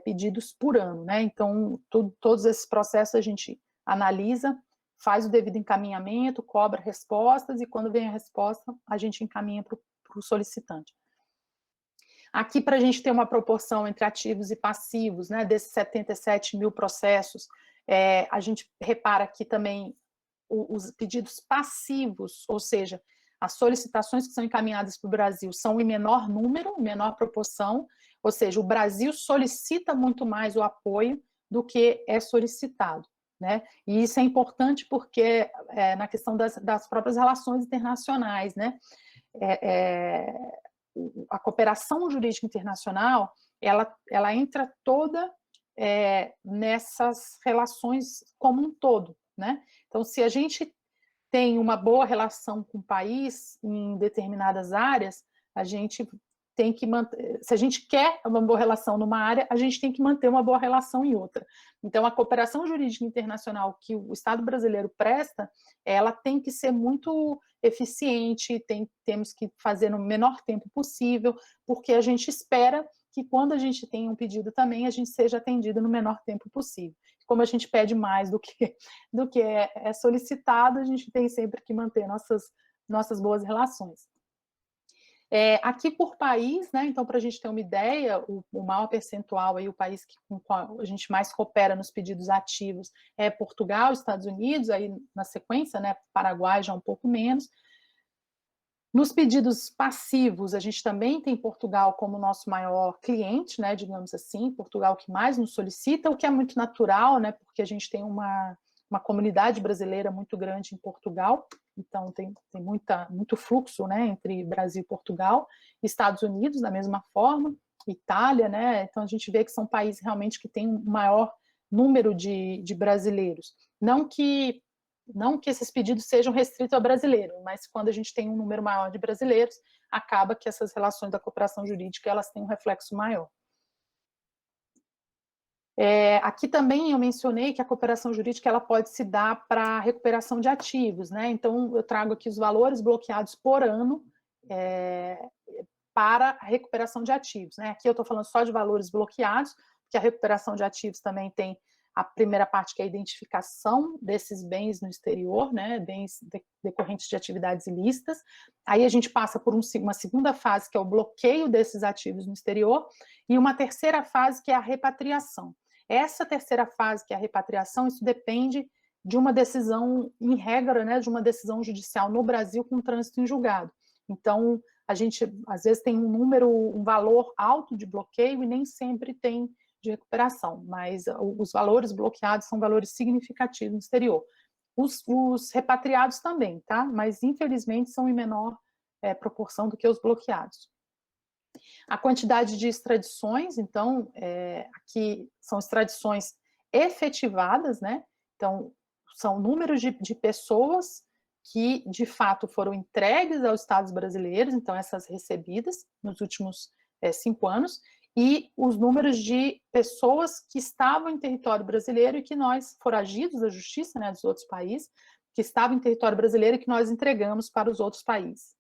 S3: pedidos por ano, né? Então, todos esses processos a gente analisa, faz o devido encaminhamento, cobra respostas, e quando vem a resposta, a gente encaminha para o solicitante. Aqui, para a gente ter uma proporção entre ativos e passivos, né, desses 77 mil processos, a gente repara aqui também os pedidos passivos, ou seja, as solicitações que são encaminhadas para o Brasil são em menor número, em menor proporção, ou seja, o Brasil solicita muito mais o apoio do que é solicitado, né? E isso é importante porque na questão das próprias relações internacionais, né? a cooperação jurídica internacional, ela entra toda nessas relações como um todo, né? Então, se a gente tem uma boa relação com o país em determinadas áreas, a gente tem que manter, se a gente quer uma boa relação numa área, a gente tem que manter uma boa relação em outra. Então, a cooperação jurídica internacional que o Estado brasileiro presta, ela tem que ser muito eficiente, temos que fazer no menor tempo possível, porque a gente espera que quando a gente tem um pedido também, a gente seja atendido no menor tempo possível. Como a gente pede mais do que é solicitado, a gente tem sempre que manter nossas boas relações. Aqui por país, né, então para a gente ter uma ideia, o maior percentual, aí, o país com o qual a gente mais coopera nos pedidos ativos é Portugal, Estados Unidos, aí na sequência, né, Paraguai já um pouco menos. Nos pedidos passivos, a gente também tem Portugal como nosso maior cliente, né, digamos assim, Portugal que mais nos solicita, o que é muito natural, né, porque a gente tem uma comunidade brasileira muito grande em Portugal, então tem muito fluxo, né, entre Brasil e Portugal, Estados Unidos da mesma forma, Itália, né, então a gente vê que são países realmente que têm um maior número de brasileiros. Não que esses pedidos sejam restritos ao brasileiro, mas quando a gente tem um número maior de brasileiros, acaba que essas relações da cooperação jurídica elas têm um reflexo maior. Aqui também eu mencionei que a cooperação jurídica ela pode se dar para a recuperação de ativos, né? Então eu trago aqui os valores bloqueados por ano para a recuperação de ativos, né? Aqui eu estou falando só de valores bloqueados, porque a recuperação de ativos também tem a primeira parte, que é a identificação desses bens no exterior, né, bens decorrentes de atividades ilícitas. Aí a gente passa por uma segunda fase, que é o bloqueio desses ativos no exterior, e uma terceira fase, que é a repatriação. Essa terceira fase, que é a repatriação, isso depende de uma decisão, em regra, né, de uma decisão judicial no Brasil com trânsito em julgado. Então, a gente, às vezes, tem um valor alto de bloqueio e nem sempre tem de recuperação, mas os valores bloqueados são valores significativos no exterior. Os repatriados também, tá? Mas, infelizmente, são em menor proporção do que os bloqueados. A quantidade de extradições, então, aqui são extradições efetivadas, né? Então, são números de pessoas que, de fato, foram entregues aos Estados brasileiros, então, essas recebidas nos últimos 5 anos, e os números de pessoas que estavam em território brasileiro e que nós, foragidos da justiça, né, dos outros países, que estavam em território brasileiro e que nós entregamos para os outros países.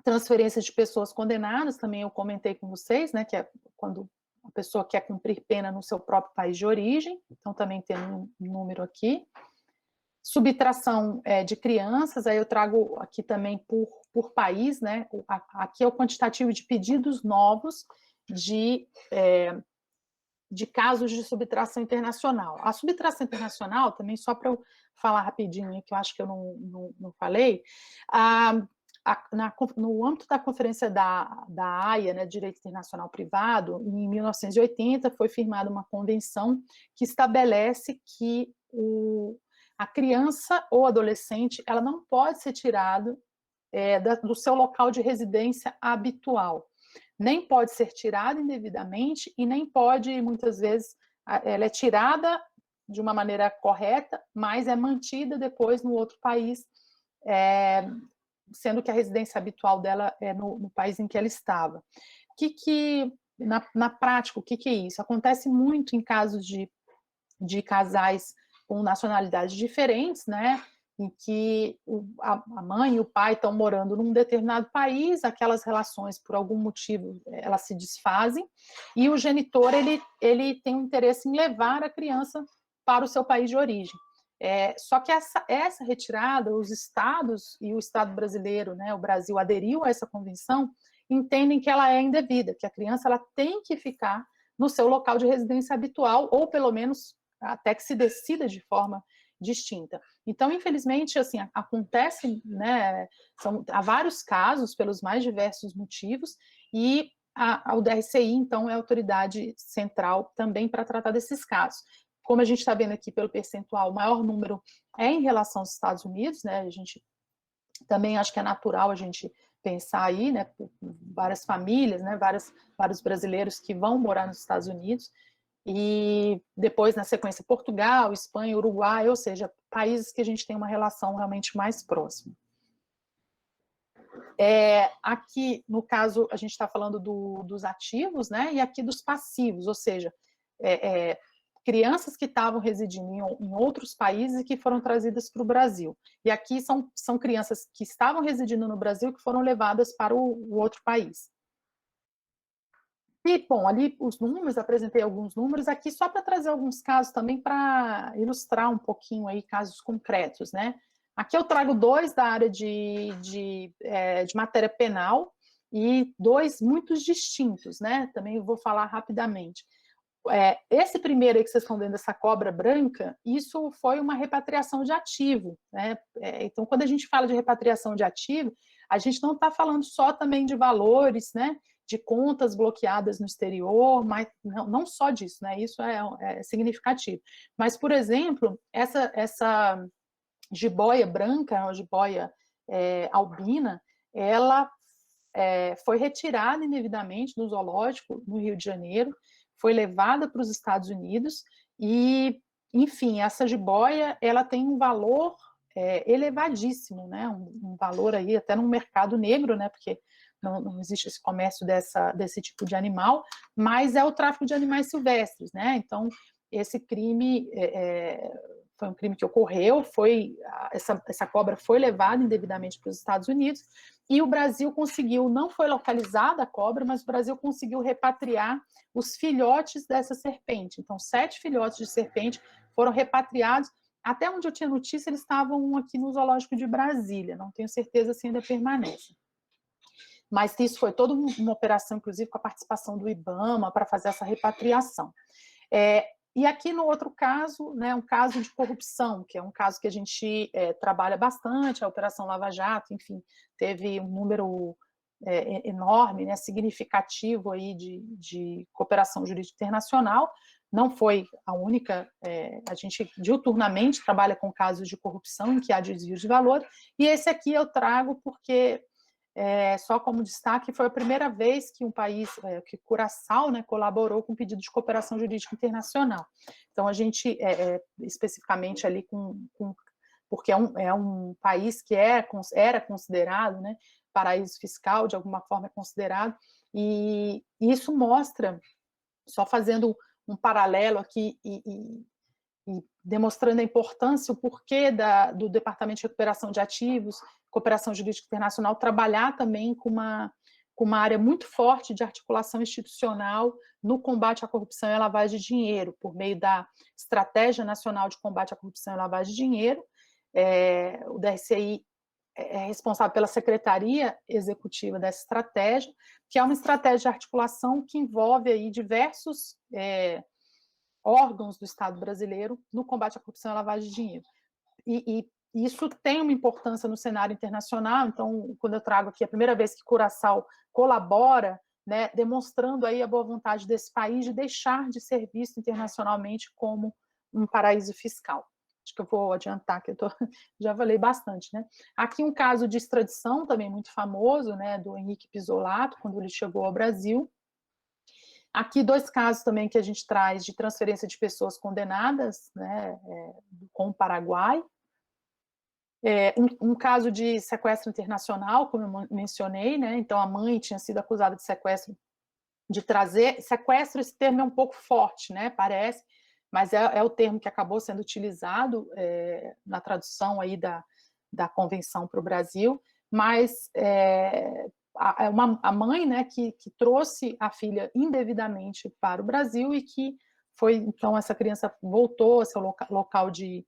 S3: Transferências de pessoas condenadas, também eu comentei com vocês, né, que é quando a pessoa quer cumprir pena no seu próprio país de origem, então também tem um número aqui. Subtração de crianças, aí eu trago aqui também por país, né? Aqui é o quantitativo de pedidos novos de casos de subtração internacional. A subtração internacional, também só para eu falar rapidinho, que eu acho que eu não falei, no âmbito da Conferência da Haia, né, Direito Internacional Privado, em 1980 foi firmada uma convenção que estabelece que a criança ou adolescente, ela não pode ser tirada do seu local de residência habitual. Nem pode ser tirada indevidamente e nem pode, muitas vezes, ela é tirada de uma maneira correta, mas é mantida depois no outro país, sendo que a residência habitual dela é no país em que ela estava. Na prática, o que é isso? Acontece muito em casos de casais com nacionalidades diferentes, né, em que a mãe e o pai estão morando num determinado país, aquelas relações, por algum motivo, elas se desfazem, e o genitor, ele tem um interesse em levar a criança para o seu país de origem. Só que essa retirada, os estados e o Estado brasileiro, né, o Brasil aderiu a essa convenção, entendem que ela é indevida, que a criança ela tem que ficar no seu local de residência habitual, ou pelo menos até que se decida de forma distinta. Então, infelizmente, assim, acontece, né, há vários casos, pelos mais diversos motivos, e o DRCI, então, é a autoridade central também para tratar desses casos. Como a gente está vendo aqui pelo percentual, o maior número é em relação aos Estados Unidos, né, a gente Também acho que é natural a gente pensar aí, né, várias famílias, né, vários brasileiros que vão morar nos Estados Unidos, e depois, na sequência, Portugal, Espanha, Uruguai, ou seja, países que a gente tem uma relação realmente mais próxima. Aqui, no caso, a gente está falando dos ativos, né, e aqui dos passivos, ou seja, crianças que estavam residindo em outros países e que foram trazidas para o Brasil. E aqui são crianças que estavam residindo no Brasil que foram levadas para o outro país. E, bom, ali os números, apresentei alguns números aqui só para trazer alguns casos também para ilustrar um pouquinho aí casos concretos, né? Aqui eu trago 2 da área de matéria penal e 2 muito distintos, né? Também vou falar rapidamente. Esse primeiro aí que vocês estão vendo, essa cobra branca, isso foi uma repatriação de ativo, né? Então, quando a gente fala de repatriação de ativo, a gente não está falando só também de valores, né? De contas bloqueadas no exterior, mas não só disso, né? Isso é significativo. Mas, por exemplo, essa jiboia branca, a jiboia albina, ela foi retirada indevidamente do zoológico no Rio de Janeiro, foi levada para os Estados Unidos e, enfim, essa jiboia, ela tem um valor elevadíssimo, né? Um valor aí até no mercado negro, né? Porque não existe esse comércio desse tipo de animal, mas é o tráfico de animais silvestres, né? Então, esse crime foi um crime que ocorreu, essa cobra foi levada indevidamente para os Estados Unidos, e o Brasil conseguiu, não foi localizada a cobra, mas o Brasil conseguiu repatriar os filhotes dessa serpente. Então, 7 filhotes de serpente foram repatriados. Até onde eu tinha notícia, eles estavam aqui no Zoológico de Brasília, não tenho certeza se ainda permanecem. Mas isso foi toda uma operação, inclusive, com a participação do IBAMA, para fazer essa repatriação. E aqui no outro caso, né, um caso de corrupção, que é um caso que a gente trabalha bastante, a Operação Lava Jato, enfim, teve um número enorme, né, significativo aí de cooperação jurídica internacional. Não foi a única, a gente diuturnamente trabalha com casos de corrupção em que há desvio de valor, e esse aqui eu trago porque, só como destaque, foi a primeira vez que um país, que Curaçao, né, colaborou com pedido de cooperação jurídica internacional. Então, a gente, especificamente ali porque é um país que era considerado, né, paraíso fiscal, de alguma forma é considerado, e isso mostra, só fazendo um paralelo aqui e demonstrando a importância, o porquê do Departamento de Recuperação de Ativos, Cooperação Jurídica Internacional, trabalhar também com uma área muito forte de articulação institucional no combate à corrupção e à lavagem de dinheiro, por meio da Estratégia Nacional de Combate à Corrupção e Lavagem de Dinheiro. O DRCI é responsável pela secretaria executiva dessa estratégia, que é uma estratégia de articulação que envolve aí diversos órgãos do Estado brasileiro no combate à corrupção e à lavagem de dinheiro. E isso tem uma importância no cenário internacional, então, quando eu trago aqui a primeira vez que Curaçao colabora, né, demonstrando aí a boa vontade desse país de deixar de ser visto internacionalmente como um paraíso fiscal. Acho que eu vou adiantar, que já falei bastante, né? Aqui um caso de extradição também muito famoso, né, do Henrique Pisolato, quando ele chegou ao Brasil. Aqui 2 casos também que a gente traz de transferência de pessoas condenadas, né, com o Paraguai. Um caso de sequestro internacional, como eu mencionei, né? Então a mãe tinha sido acusada de sequestro, de trazer... Sequestro, esse termo é um pouco forte, né? Parece, mas é o termo que acabou sendo utilizado na tradução aí da convenção para o Brasil, mas a mãe, né, que trouxe a filha indevidamente para o Brasil e que foi, então, essa criança voltou ao seu local de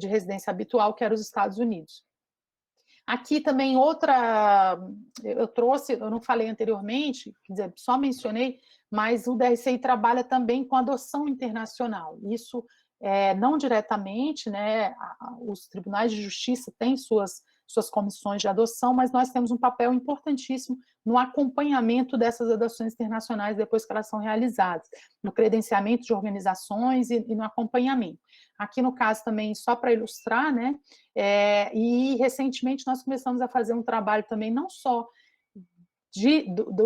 S3: residência habitual, que era os Estados Unidos. Aqui também eu trouxe, eu não falei anteriormente, quer dizer, só mencionei, mas o DRCI trabalha também com adoção internacional. Isso não diretamente, né, os tribunais de justiça têm suas comissões de adoção, mas nós temos um papel importantíssimo no acompanhamento dessas adoções internacionais depois que elas são realizadas, no credenciamento de organizações e no acompanhamento. Aqui no caso também, só para ilustrar, né, e recentemente nós começamos a fazer um trabalho também, não só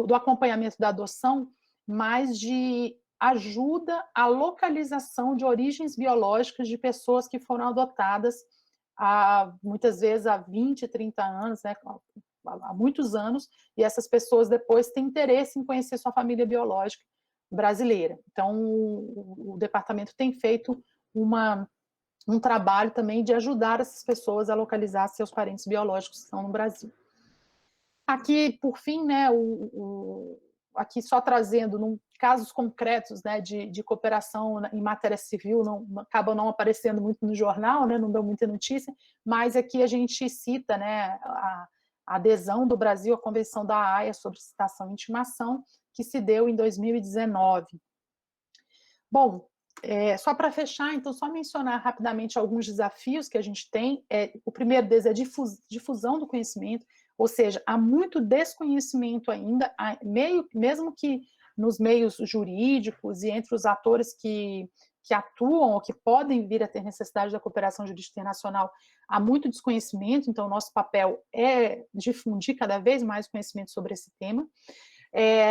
S3: do acompanhamento da adoção, mas de ajuda à localização de origens biológicas de pessoas que foram adotadas muitas vezes há 20, 30 anos, né, há muitos anos, e essas pessoas depois têm interesse em conhecer sua família biológica brasileira. Então, o departamento tem feito um trabalho também de ajudar essas pessoas a localizar seus parentes biológicos que estão no Brasil. Aqui, por fim, né, aqui só trazendo casos concretos, né, de cooperação em matéria civil, acabam não aparecendo muito no jornal, né, não dão muita notícia, mas aqui a gente cita, né, a adesão do Brasil à Convenção da Haia sobre citação e intimação, que se deu em 2019. Bom, só para fechar, então, só mencionar rapidamente alguns desafios que a gente tem. O primeiro deles é difusão do conhecimento, ou seja, há muito desconhecimento ainda, mesmo que nos meios jurídicos e entre os atores que atuam ou que podem vir a ter necessidade da cooperação jurídica internacional, há muito desconhecimento, então o nosso papel é difundir cada vez mais conhecimento sobre esse tema.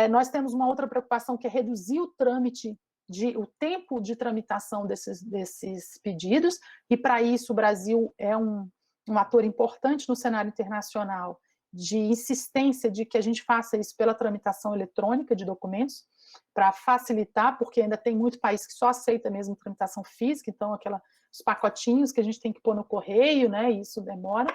S3: Nós temos uma outra preocupação, que é reduzir o tempo de tramitação desses pedidos, e para isso o Brasil é um ator importante no cenário internacional, de insistência de que a gente faça isso pela tramitação eletrônica de documentos, para facilitar, porque ainda tem muito país que só aceita mesmo tramitação física, então os pacotinhos que a gente tem que pôr no correio, né, e isso demora.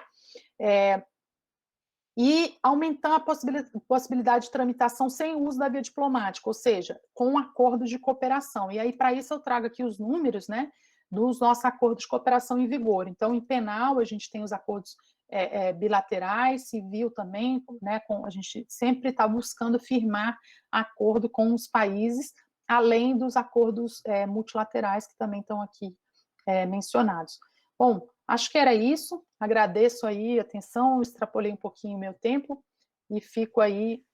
S3: E aumentar a possibilidade de tramitação sem o uso da via diplomática, ou seja, com acordos de cooperação. E aí, para isso, eu trago aqui os números, né, dos nossos acordos de cooperação em vigor. Então, em penal, a gente tem os acordos bilaterais, civil também, né, a gente sempre está buscando firmar acordo com os países, além dos acordos multilaterais que também estão aqui mencionados. Bom, acho que era isso. Agradeço aí a atenção, extrapolei um pouquinho o meu tempo e fico aí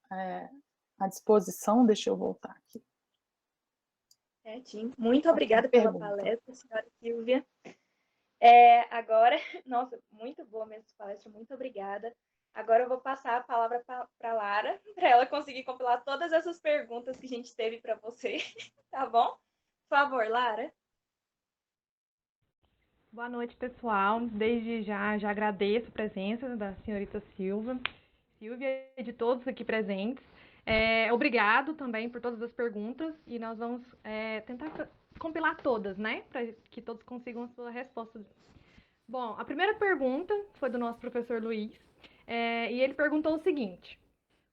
S3: à disposição. Deixa eu voltar aqui.
S2: Certinho. Muito obrigada pela palestra, senhora Silvia. Agora, nossa, muito boa mesmo essa palestra, muito obrigada. Agora eu vou passar a palavra para a Lara, para ela conseguir compilar todas essas perguntas que a gente teve para você, tá bom? Por favor, Lara.
S4: Boa noite, pessoal. Desde já agradeço a presença da senhorita Silvia e de todos aqui presentes. Obrigado também por todas as perguntas, e nós vamos tentar compilar todas, né, para que todos consigam a sua resposta. Bom, a primeira pergunta foi do nosso professor Luiz, e ele perguntou o seguinte: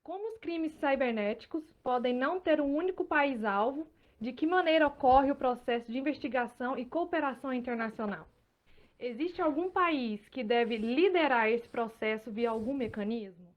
S4: como os crimes cibernéticos podem não ter um único país-alvo? De que maneira ocorre o processo de investigação e cooperação internacional? Existe algum país que deve liderar esse processo via algum mecanismo?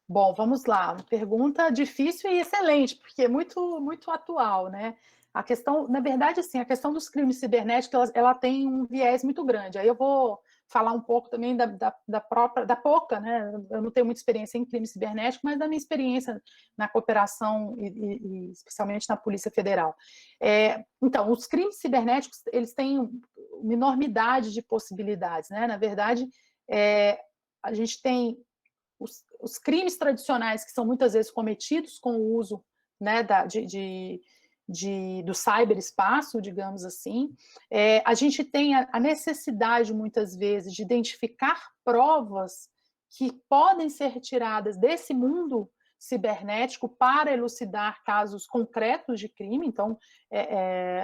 S3: Bom, vamos lá. Pergunta difícil e excelente, porque é muito, muito atual, né? A questão, na verdade, assim, a questão dos crimes cibernéticos, ela tem um viés muito grande. Aí eu vou falar um pouco também da pouca, né? Eu não tenho muita experiência em crime cibernético, mas da minha experiência na cooperação e especialmente na Polícia Federal. Então, os crimes cibernéticos, eles têm uma enormidade de possibilidades, né? Na verdade, a gente tem os crimes tradicionais, que são muitas vezes cometidos com o uso, né, do cyberespaço, digamos assim. A gente tem a necessidade, muitas vezes, de identificar provas que podem ser retiradas desse mundo cibernético para elucidar casos concretos de crime. Então,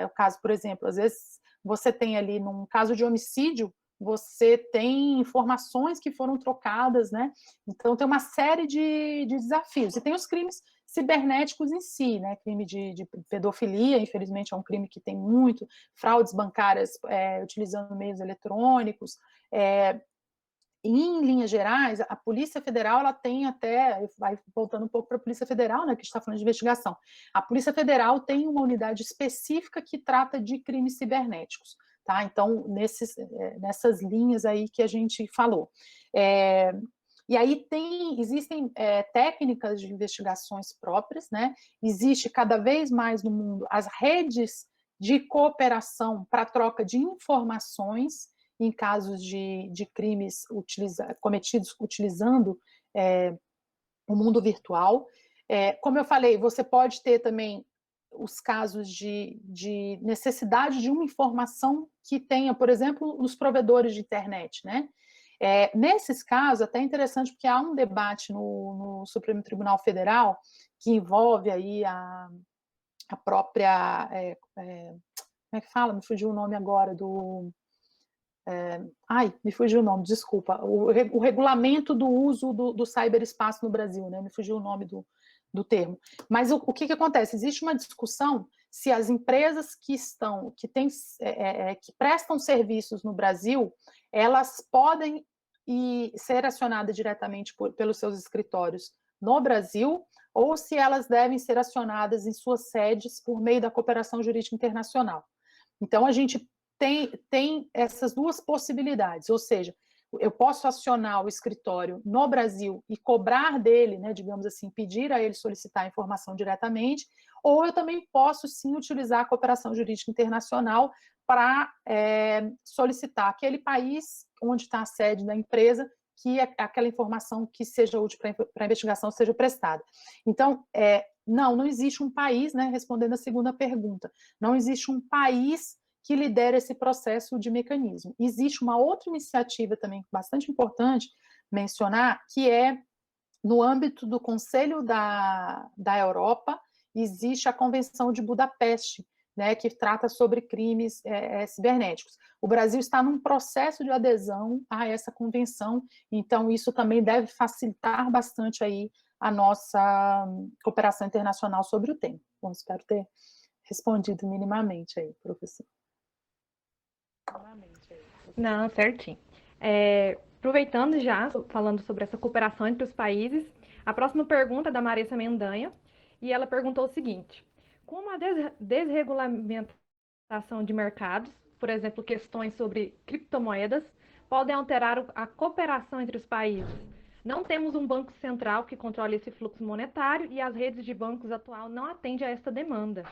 S3: o caso, por exemplo, às vezes você tem ali, num caso de homicídio, você tem informações que foram trocadas, né? Então, tem uma série de desafios. E tem os crimes cibernéticos em si, né? Crime de pedofilia, infelizmente, é um crime que tem muito, fraudes bancárias utilizando meios eletrônicos. Em linhas gerais, a Polícia Federal, ela tem até, vai voltando um pouco para a Polícia Federal, né, que está falando de investigação, a Polícia Federal tem uma unidade específica que trata de crimes cibernéticos. Tá? Então, nessas linhas aí que a gente falou. E aí existem técnicas de investigações próprias, né? Existe cada vez mais no mundo as redes de cooperação para troca de informações em casos de crimes cometidos utilizando o mundo virtual. Como eu falei, você pode ter também os casos de necessidade de uma informação que tenha, por exemplo, nos provedores de internet, né? Nesses casos, até interessante, porque há um debate no Supremo Tribunal Federal que envolve aí a própria... como é que fala? Me fugiu o nome agora do... me fugiu o nome, desculpa. O regulamento do uso do ciberespaço no Brasil, né? Me fugiu o nome do termo. Mas o que acontece? Existe uma discussão se as empresas que prestam serviços no Brasil, elas podem ser acionadas diretamente pelos seus escritórios no Brasil, ou se elas devem ser acionadas em suas sedes por meio da cooperação jurídica internacional. Então, a gente tem essas duas possibilidades, ou seja, eu posso acionar o escritório no Brasil e cobrar dele, né, digamos assim, pedir a ele solicitar a informação diretamente, ou eu também posso, sim, utilizar a cooperação jurídica internacional para solicitar aquele país onde está a sede da empresa que aquela informação que seja útil para a investigação seja prestada. Então, não existe um país, né, respondendo a segunda pergunta, não existe um país que lidera esse processo de mecanismo. Existe uma outra iniciativa também bastante importante mencionar, que é no âmbito do Conselho da Europa, existe a Convenção de Budapeste, né, que trata sobre crimes cibernéticos. O Brasil está num processo de adesão a essa convenção, então isso também deve facilitar bastante aí a nossa cooperação internacional sobre o tema. Bom, espero ter respondido minimamente aí, professor.
S4: Não, certinho. Aproveitando já, falando sobre essa cooperação entre os países, a próxima pergunta é da Marissa Mendanha, e ela perguntou o seguinte: como a desregulamentação de mercados, por exemplo, questões sobre criptomoedas, podem alterar a cooperação entre os países? Não temos um banco central que controle esse fluxo monetário e as redes de bancos atual não atendem a esta demanda.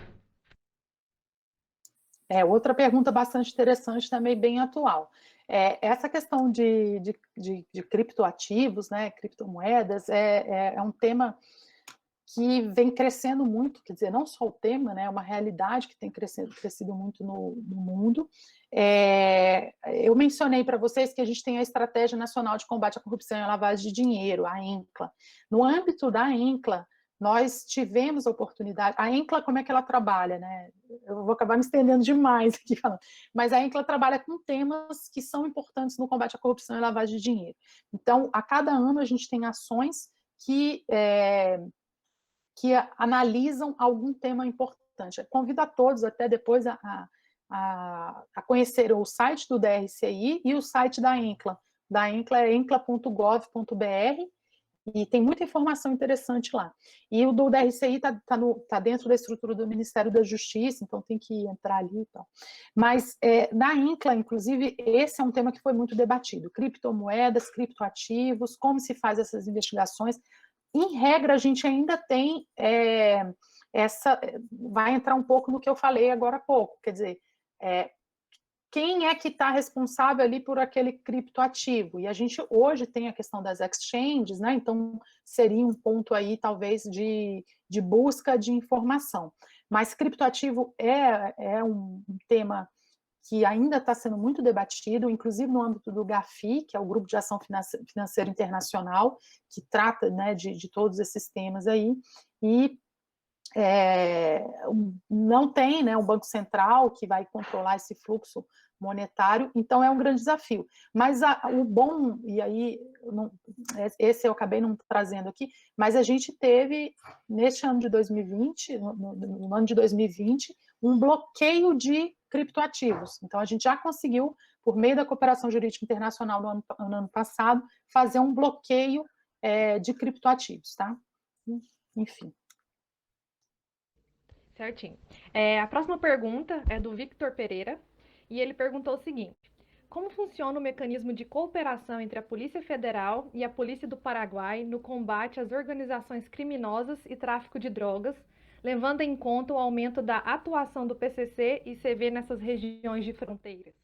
S3: Outra pergunta bastante interessante, também bem atual. Essa questão de criptoativos, né, criptomoedas, é um tema que vem crescendo muito, quer dizer, não só o tema, né, é uma realidade que tem crescido muito no mundo. Eu mencionei para vocês que a gente tem a Estratégia Nacional de Combate à Corrupção e à Lavagem de Dinheiro, a ENCLA. No âmbito da ENCLA, nós tivemos a oportunidade... A ENCLA, como é que ela trabalha, né? Eu vou acabar me estendendo demais aqui falando, mas a ENCLA trabalha com temas que são importantes no combate à corrupção e lavagem de dinheiro. Então, a cada ano a gente tem ações que analisam algum tema importante. Eu convido a todos até depois a conhecer o site do DRCI e o site da ENCLA. Da ENCLA é encla.gov.br, e tem muita informação interessante lá. E o do DRCI está dentro da estrutura do Ministério da Justiça, então tem que entrar ali e tal. Mas na ENCLA, inclusive, esse é um tema que foi muito debatido. Criptomoedas, criptoativos, como se faz essas investigações. Em regra, a gente ainda tem vai entrar um pouco no que eu falei agora há pouco, quer dizer, quem é que está responsável ali por aquele criptoativo? E a gente hoje tem a questão das exchanges, né? Então seria um ponto aí, talvez, de busca de informação. Mas criptoativo é um tema que ainda está sendo muito debatido, inclusive no âmbito do GAFI, que é o Grupo de Ação Financeira Internacional, que trata, né, de todos esses temas aí, e não tem, né, um banco central que vai controlar esse fluxo monetário, então é um grande desafio. Mas o bom, e aí esse eu acabei não trazendo aqui, mas a gente teve, neste ano de 2020, no ano de 2020, um bloqueio de criptoativos. Então, a gente já conseguiu, por meio da cooperação jurídica internacional no ano passado, fazer um bloqueio de criptoativos, tá? Enfim.
S4: Certinho. A próxima pergunta é do Victor Pereira, e ele perguntou o seguinte: como funciona o mecanismo de cooperação entre a Polícia Federal e a Polícia do Paraguai no combate às organizações criminosas e tráfico de drogas, levando em conta o aumento da atuação do PCC e CV nessas regiões de fronteiras?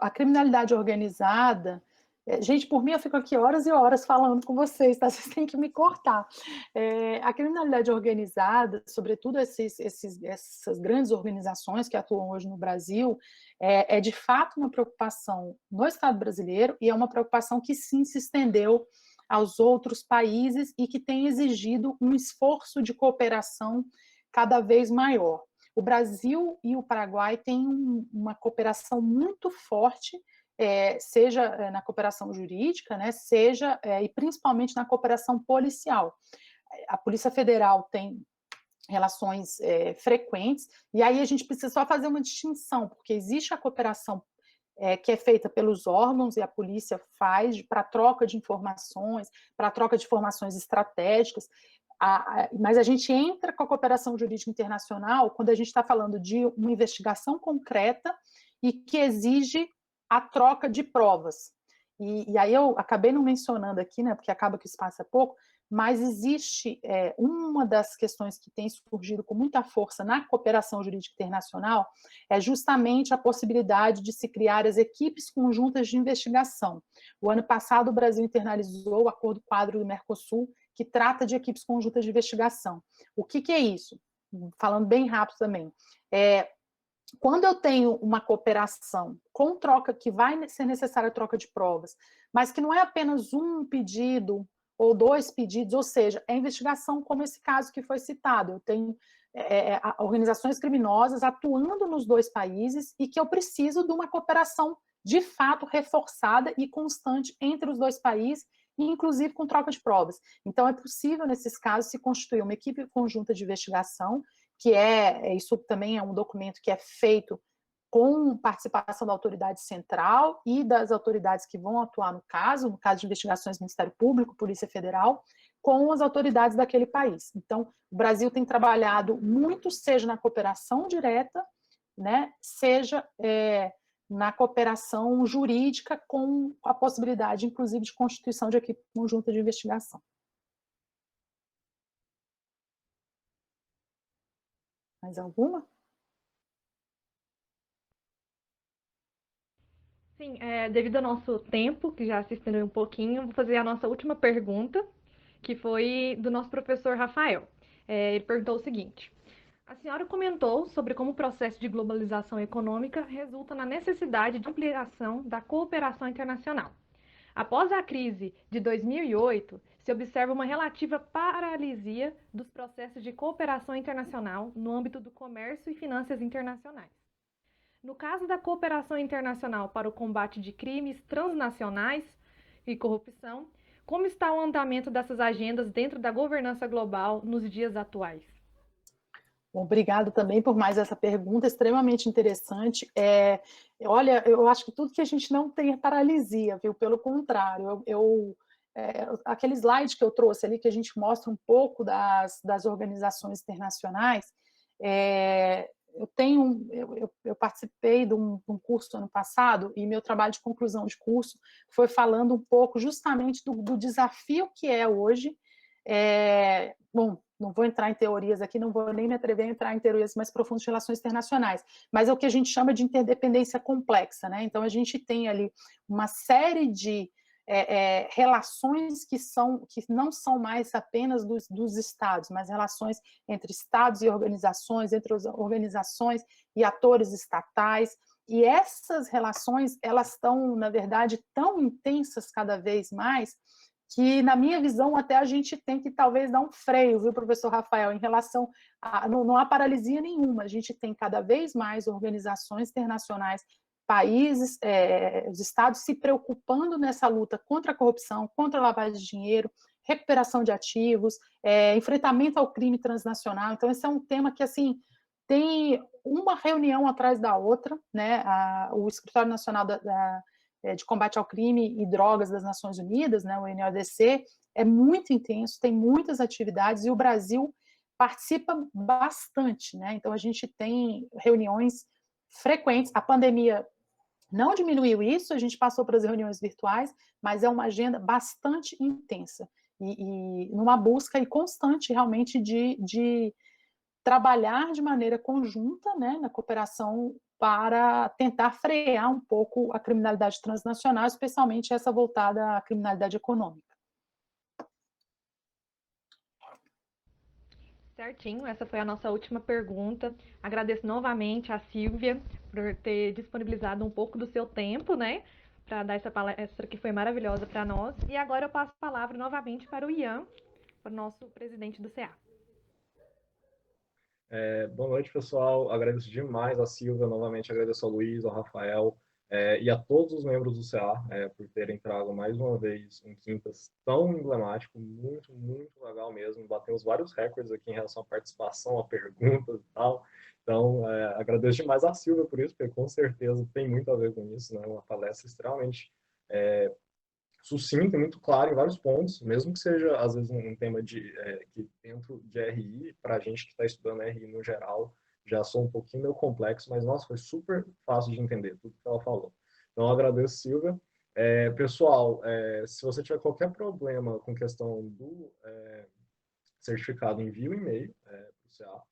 S3: A criminalidade organizada, gente, por mim eu fico aqui horas e horas falando com vocês, tá? Vocês têm que me cortar. A criminalidade organizada, sobretudo essas grandes organizações que atuam hoje no Brasil, é de fato uma preocupação no Estado brasileiro e é uma preocupação que sim se estendeu aos outros países e que tem exigido um esforço de cooperação cada vez maior. O Brasil e o Paraguai têm uma cooperação muito forte, seja na cooperação jurídica, né, seja e principalmente na cooperação policial. A Polícia Federal tem relações frequentes, e aí a gente precisa só fazer uma distinção, porque existe a cooperação que é feita pelos órgãos e a polícia faz para troca de informações estratégicas, mas a gente entra com a cooperação jurídica internacional quando a gente está falando de uma investigação concreta e que exige a troca de provas. E aí eu acabei não mencionando aqui, né, porque acaba que o espaço é pouco, mas existe uma das questões que tem surgido com muita força na cooperação jurídica internacional é justamente a possibilidade de se criar as equipes conjuntas de investigação. O ano passado o Brasil internalizou o Acordo Quadro do Mercosul, que trata de equipes conjuntas de investigação. O que é isso? Falando bem rápido também. Quando eu tenho uma cooperação com troca, que vai ser necessária a troca de provas, mas que não é apenas um pedido ou 2 pedidos, ou seja, é investigação como esse caso que foi citado. Eu tenho organizações criminosas atuando nos 2 países e que eu preciso de uma cooperação de fato reforçada e constante entre os 2 países, inclusive com troca de provas. Então, é possível, nesses casos, se constituir uma equipe conjunta de investigação, que isso também é um documento que é feito com participação da autoridade central e das autoridades que vão atuar no caso de investigações, Ministério Público, Polícia Federal, com as autoridades daquele país. Então, o Brasil tem trabalhado muito, seja na cooperação direta, né, seja na cooperação jurídica, com a possibilidade, inclusive, de constituição de equipe conjunta de investigação. Mais alguma?
S4: Sim, devido ao nosso tempo, que já se estendeu um pouquinho, vou fazer a nossa última pergunta, que foi do nosso professor Rafael. Ele perguntou o seguinte: a senhora comentou sobre como o processo de globalização econômica resulta na necessidade de ampliação da cooperação internacional. Após a crise de 2008, se observa uma relativa paralisia dos processos de cooperação internacional no âmbito do comércio e finanças internacionais. No caso da cooperação internacional para o combate de crimes transnacionais e corrupção, como está o andamento dessas agendas dentro da governança global nos dias atuais?
S3: Obrigado também por mais essa pergunta, extremamente interessante. Olha, eu acho que tudo que a gente não tem é paralisia, viu? Pelo contrário, aquele slide que eu trouxe ali, que a gente mostra um pouco das organizações internacionais, eu participei de um curso ano passado, e meu trabalho de conclusão de curso foi falando um pouco justamente do desafio que é hoje. Bom, não vou entrar em teorias aqui, não vou nem me atrever a entrar em teorias mais profundas de relações internacionais, mas é o que a gente chama de interdependência complexa, né? Então, a gente tem ali uma série de relações que não são mais apenas dos estados, mas relações entre estados e organizações, entre as organizações e atores estatais, e essas relações, elas estão, na verdade, tão intensas cada vez mais, que, na minha visão, até a gente tem que talvez dar um freio, viu, professor Rafael, em relação a... Não há paralisia nenhuma, a gente tem cada vez mais organizações internacionais, países, os estados se preocupando nessa luta contra a corrupção, contra a lavagem de dinheiro, recuperação de ativos, enfrentamento ao crime transnacional. Então, esse é um tema que, assim, tem uma reunião atrás da outra, né? O Escritório Nacional de Combate ao Crime e Drogas das Nações Unidas, né, o NODC, é muito intenso, tem muitas atividades, e o Brasil participa bastante, né? Então, a gente tem reuniões frequentes. A pandemia Não diminuiu isso, a gente passou para as reuniões virtuais, mas é uma agenda bastante intensa, e numa busca constante realmente de trabalhar de maneira conjunta, né, na cooperação para tentar frear um pouco a criminalidade transnacional, especialmente essa voltada à criminalidade econômica.
S4: Certinho, essa foi a nossa última pergunta. Agradeço novamente a Silvia por ter disponibilizado um pouco do seu tempo, né, para dar essa palestra que foi maravilhosa para nós. E agora eu passo a palavra novamente para o Ian, para o nosso presidente do CA.
S1: Boa noite, pessoal. Agradeço demais a Silvia, novamente agradeço ao Luiz, ao Rafael e a todos os membros do CA por terem trago mais uma vez um Quintas tão emblemático, muito, muito legal mesmo. Batemos vários recordes aqui em relação à participação, a perguntas e tal. Então, agradeço demais a Silvia por isso, porque com certeza tem muito a ver com isso, né? Uma palestra extremamente sucinto e muito claro em vários pontos, mesmo que seja, às vezes, um tema que dentro de RI, para a gente que está estudando RI no geral, já sou um pouquinho meio complexo, mas, nossa, foi super fácil de entender tudo que ela falou. Então, eu agradeço, Silvia. Pessoal, se você tiver qualquer problema com questão do certificado, envie um e-mail para o CA.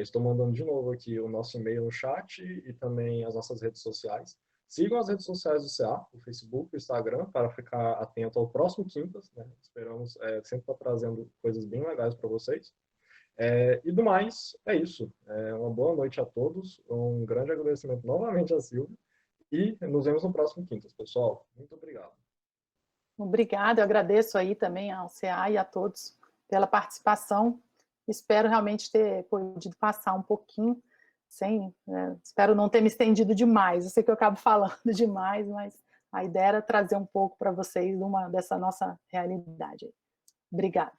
S1: Estou mandando de novo aqui o nosso e-mail no chat e também as nossas redes sociais. Sigam as redes sociais do CA, o Facebook, o Instagram, para ficar atento ao próximo Quintas, né? Esperamos sempre estar trazendo coisas bem legais para vocês. E do mais, é isso. Uma boa noite a todos, um grande agradecimento novamente a Silvia, e nos vemos no próximo Quintas, pessoal. Muito obrigado.
S3: Obrigada, eu agradeço aí também ao CA e a todos pela participação. Espero realmente ter podido passar um pouquinho, espero não ter me estendido demais. Eu sei que eu acabo falando demais, mas a ideia era trazer um pouco para vocês dessa nossa realidade. Obrigada.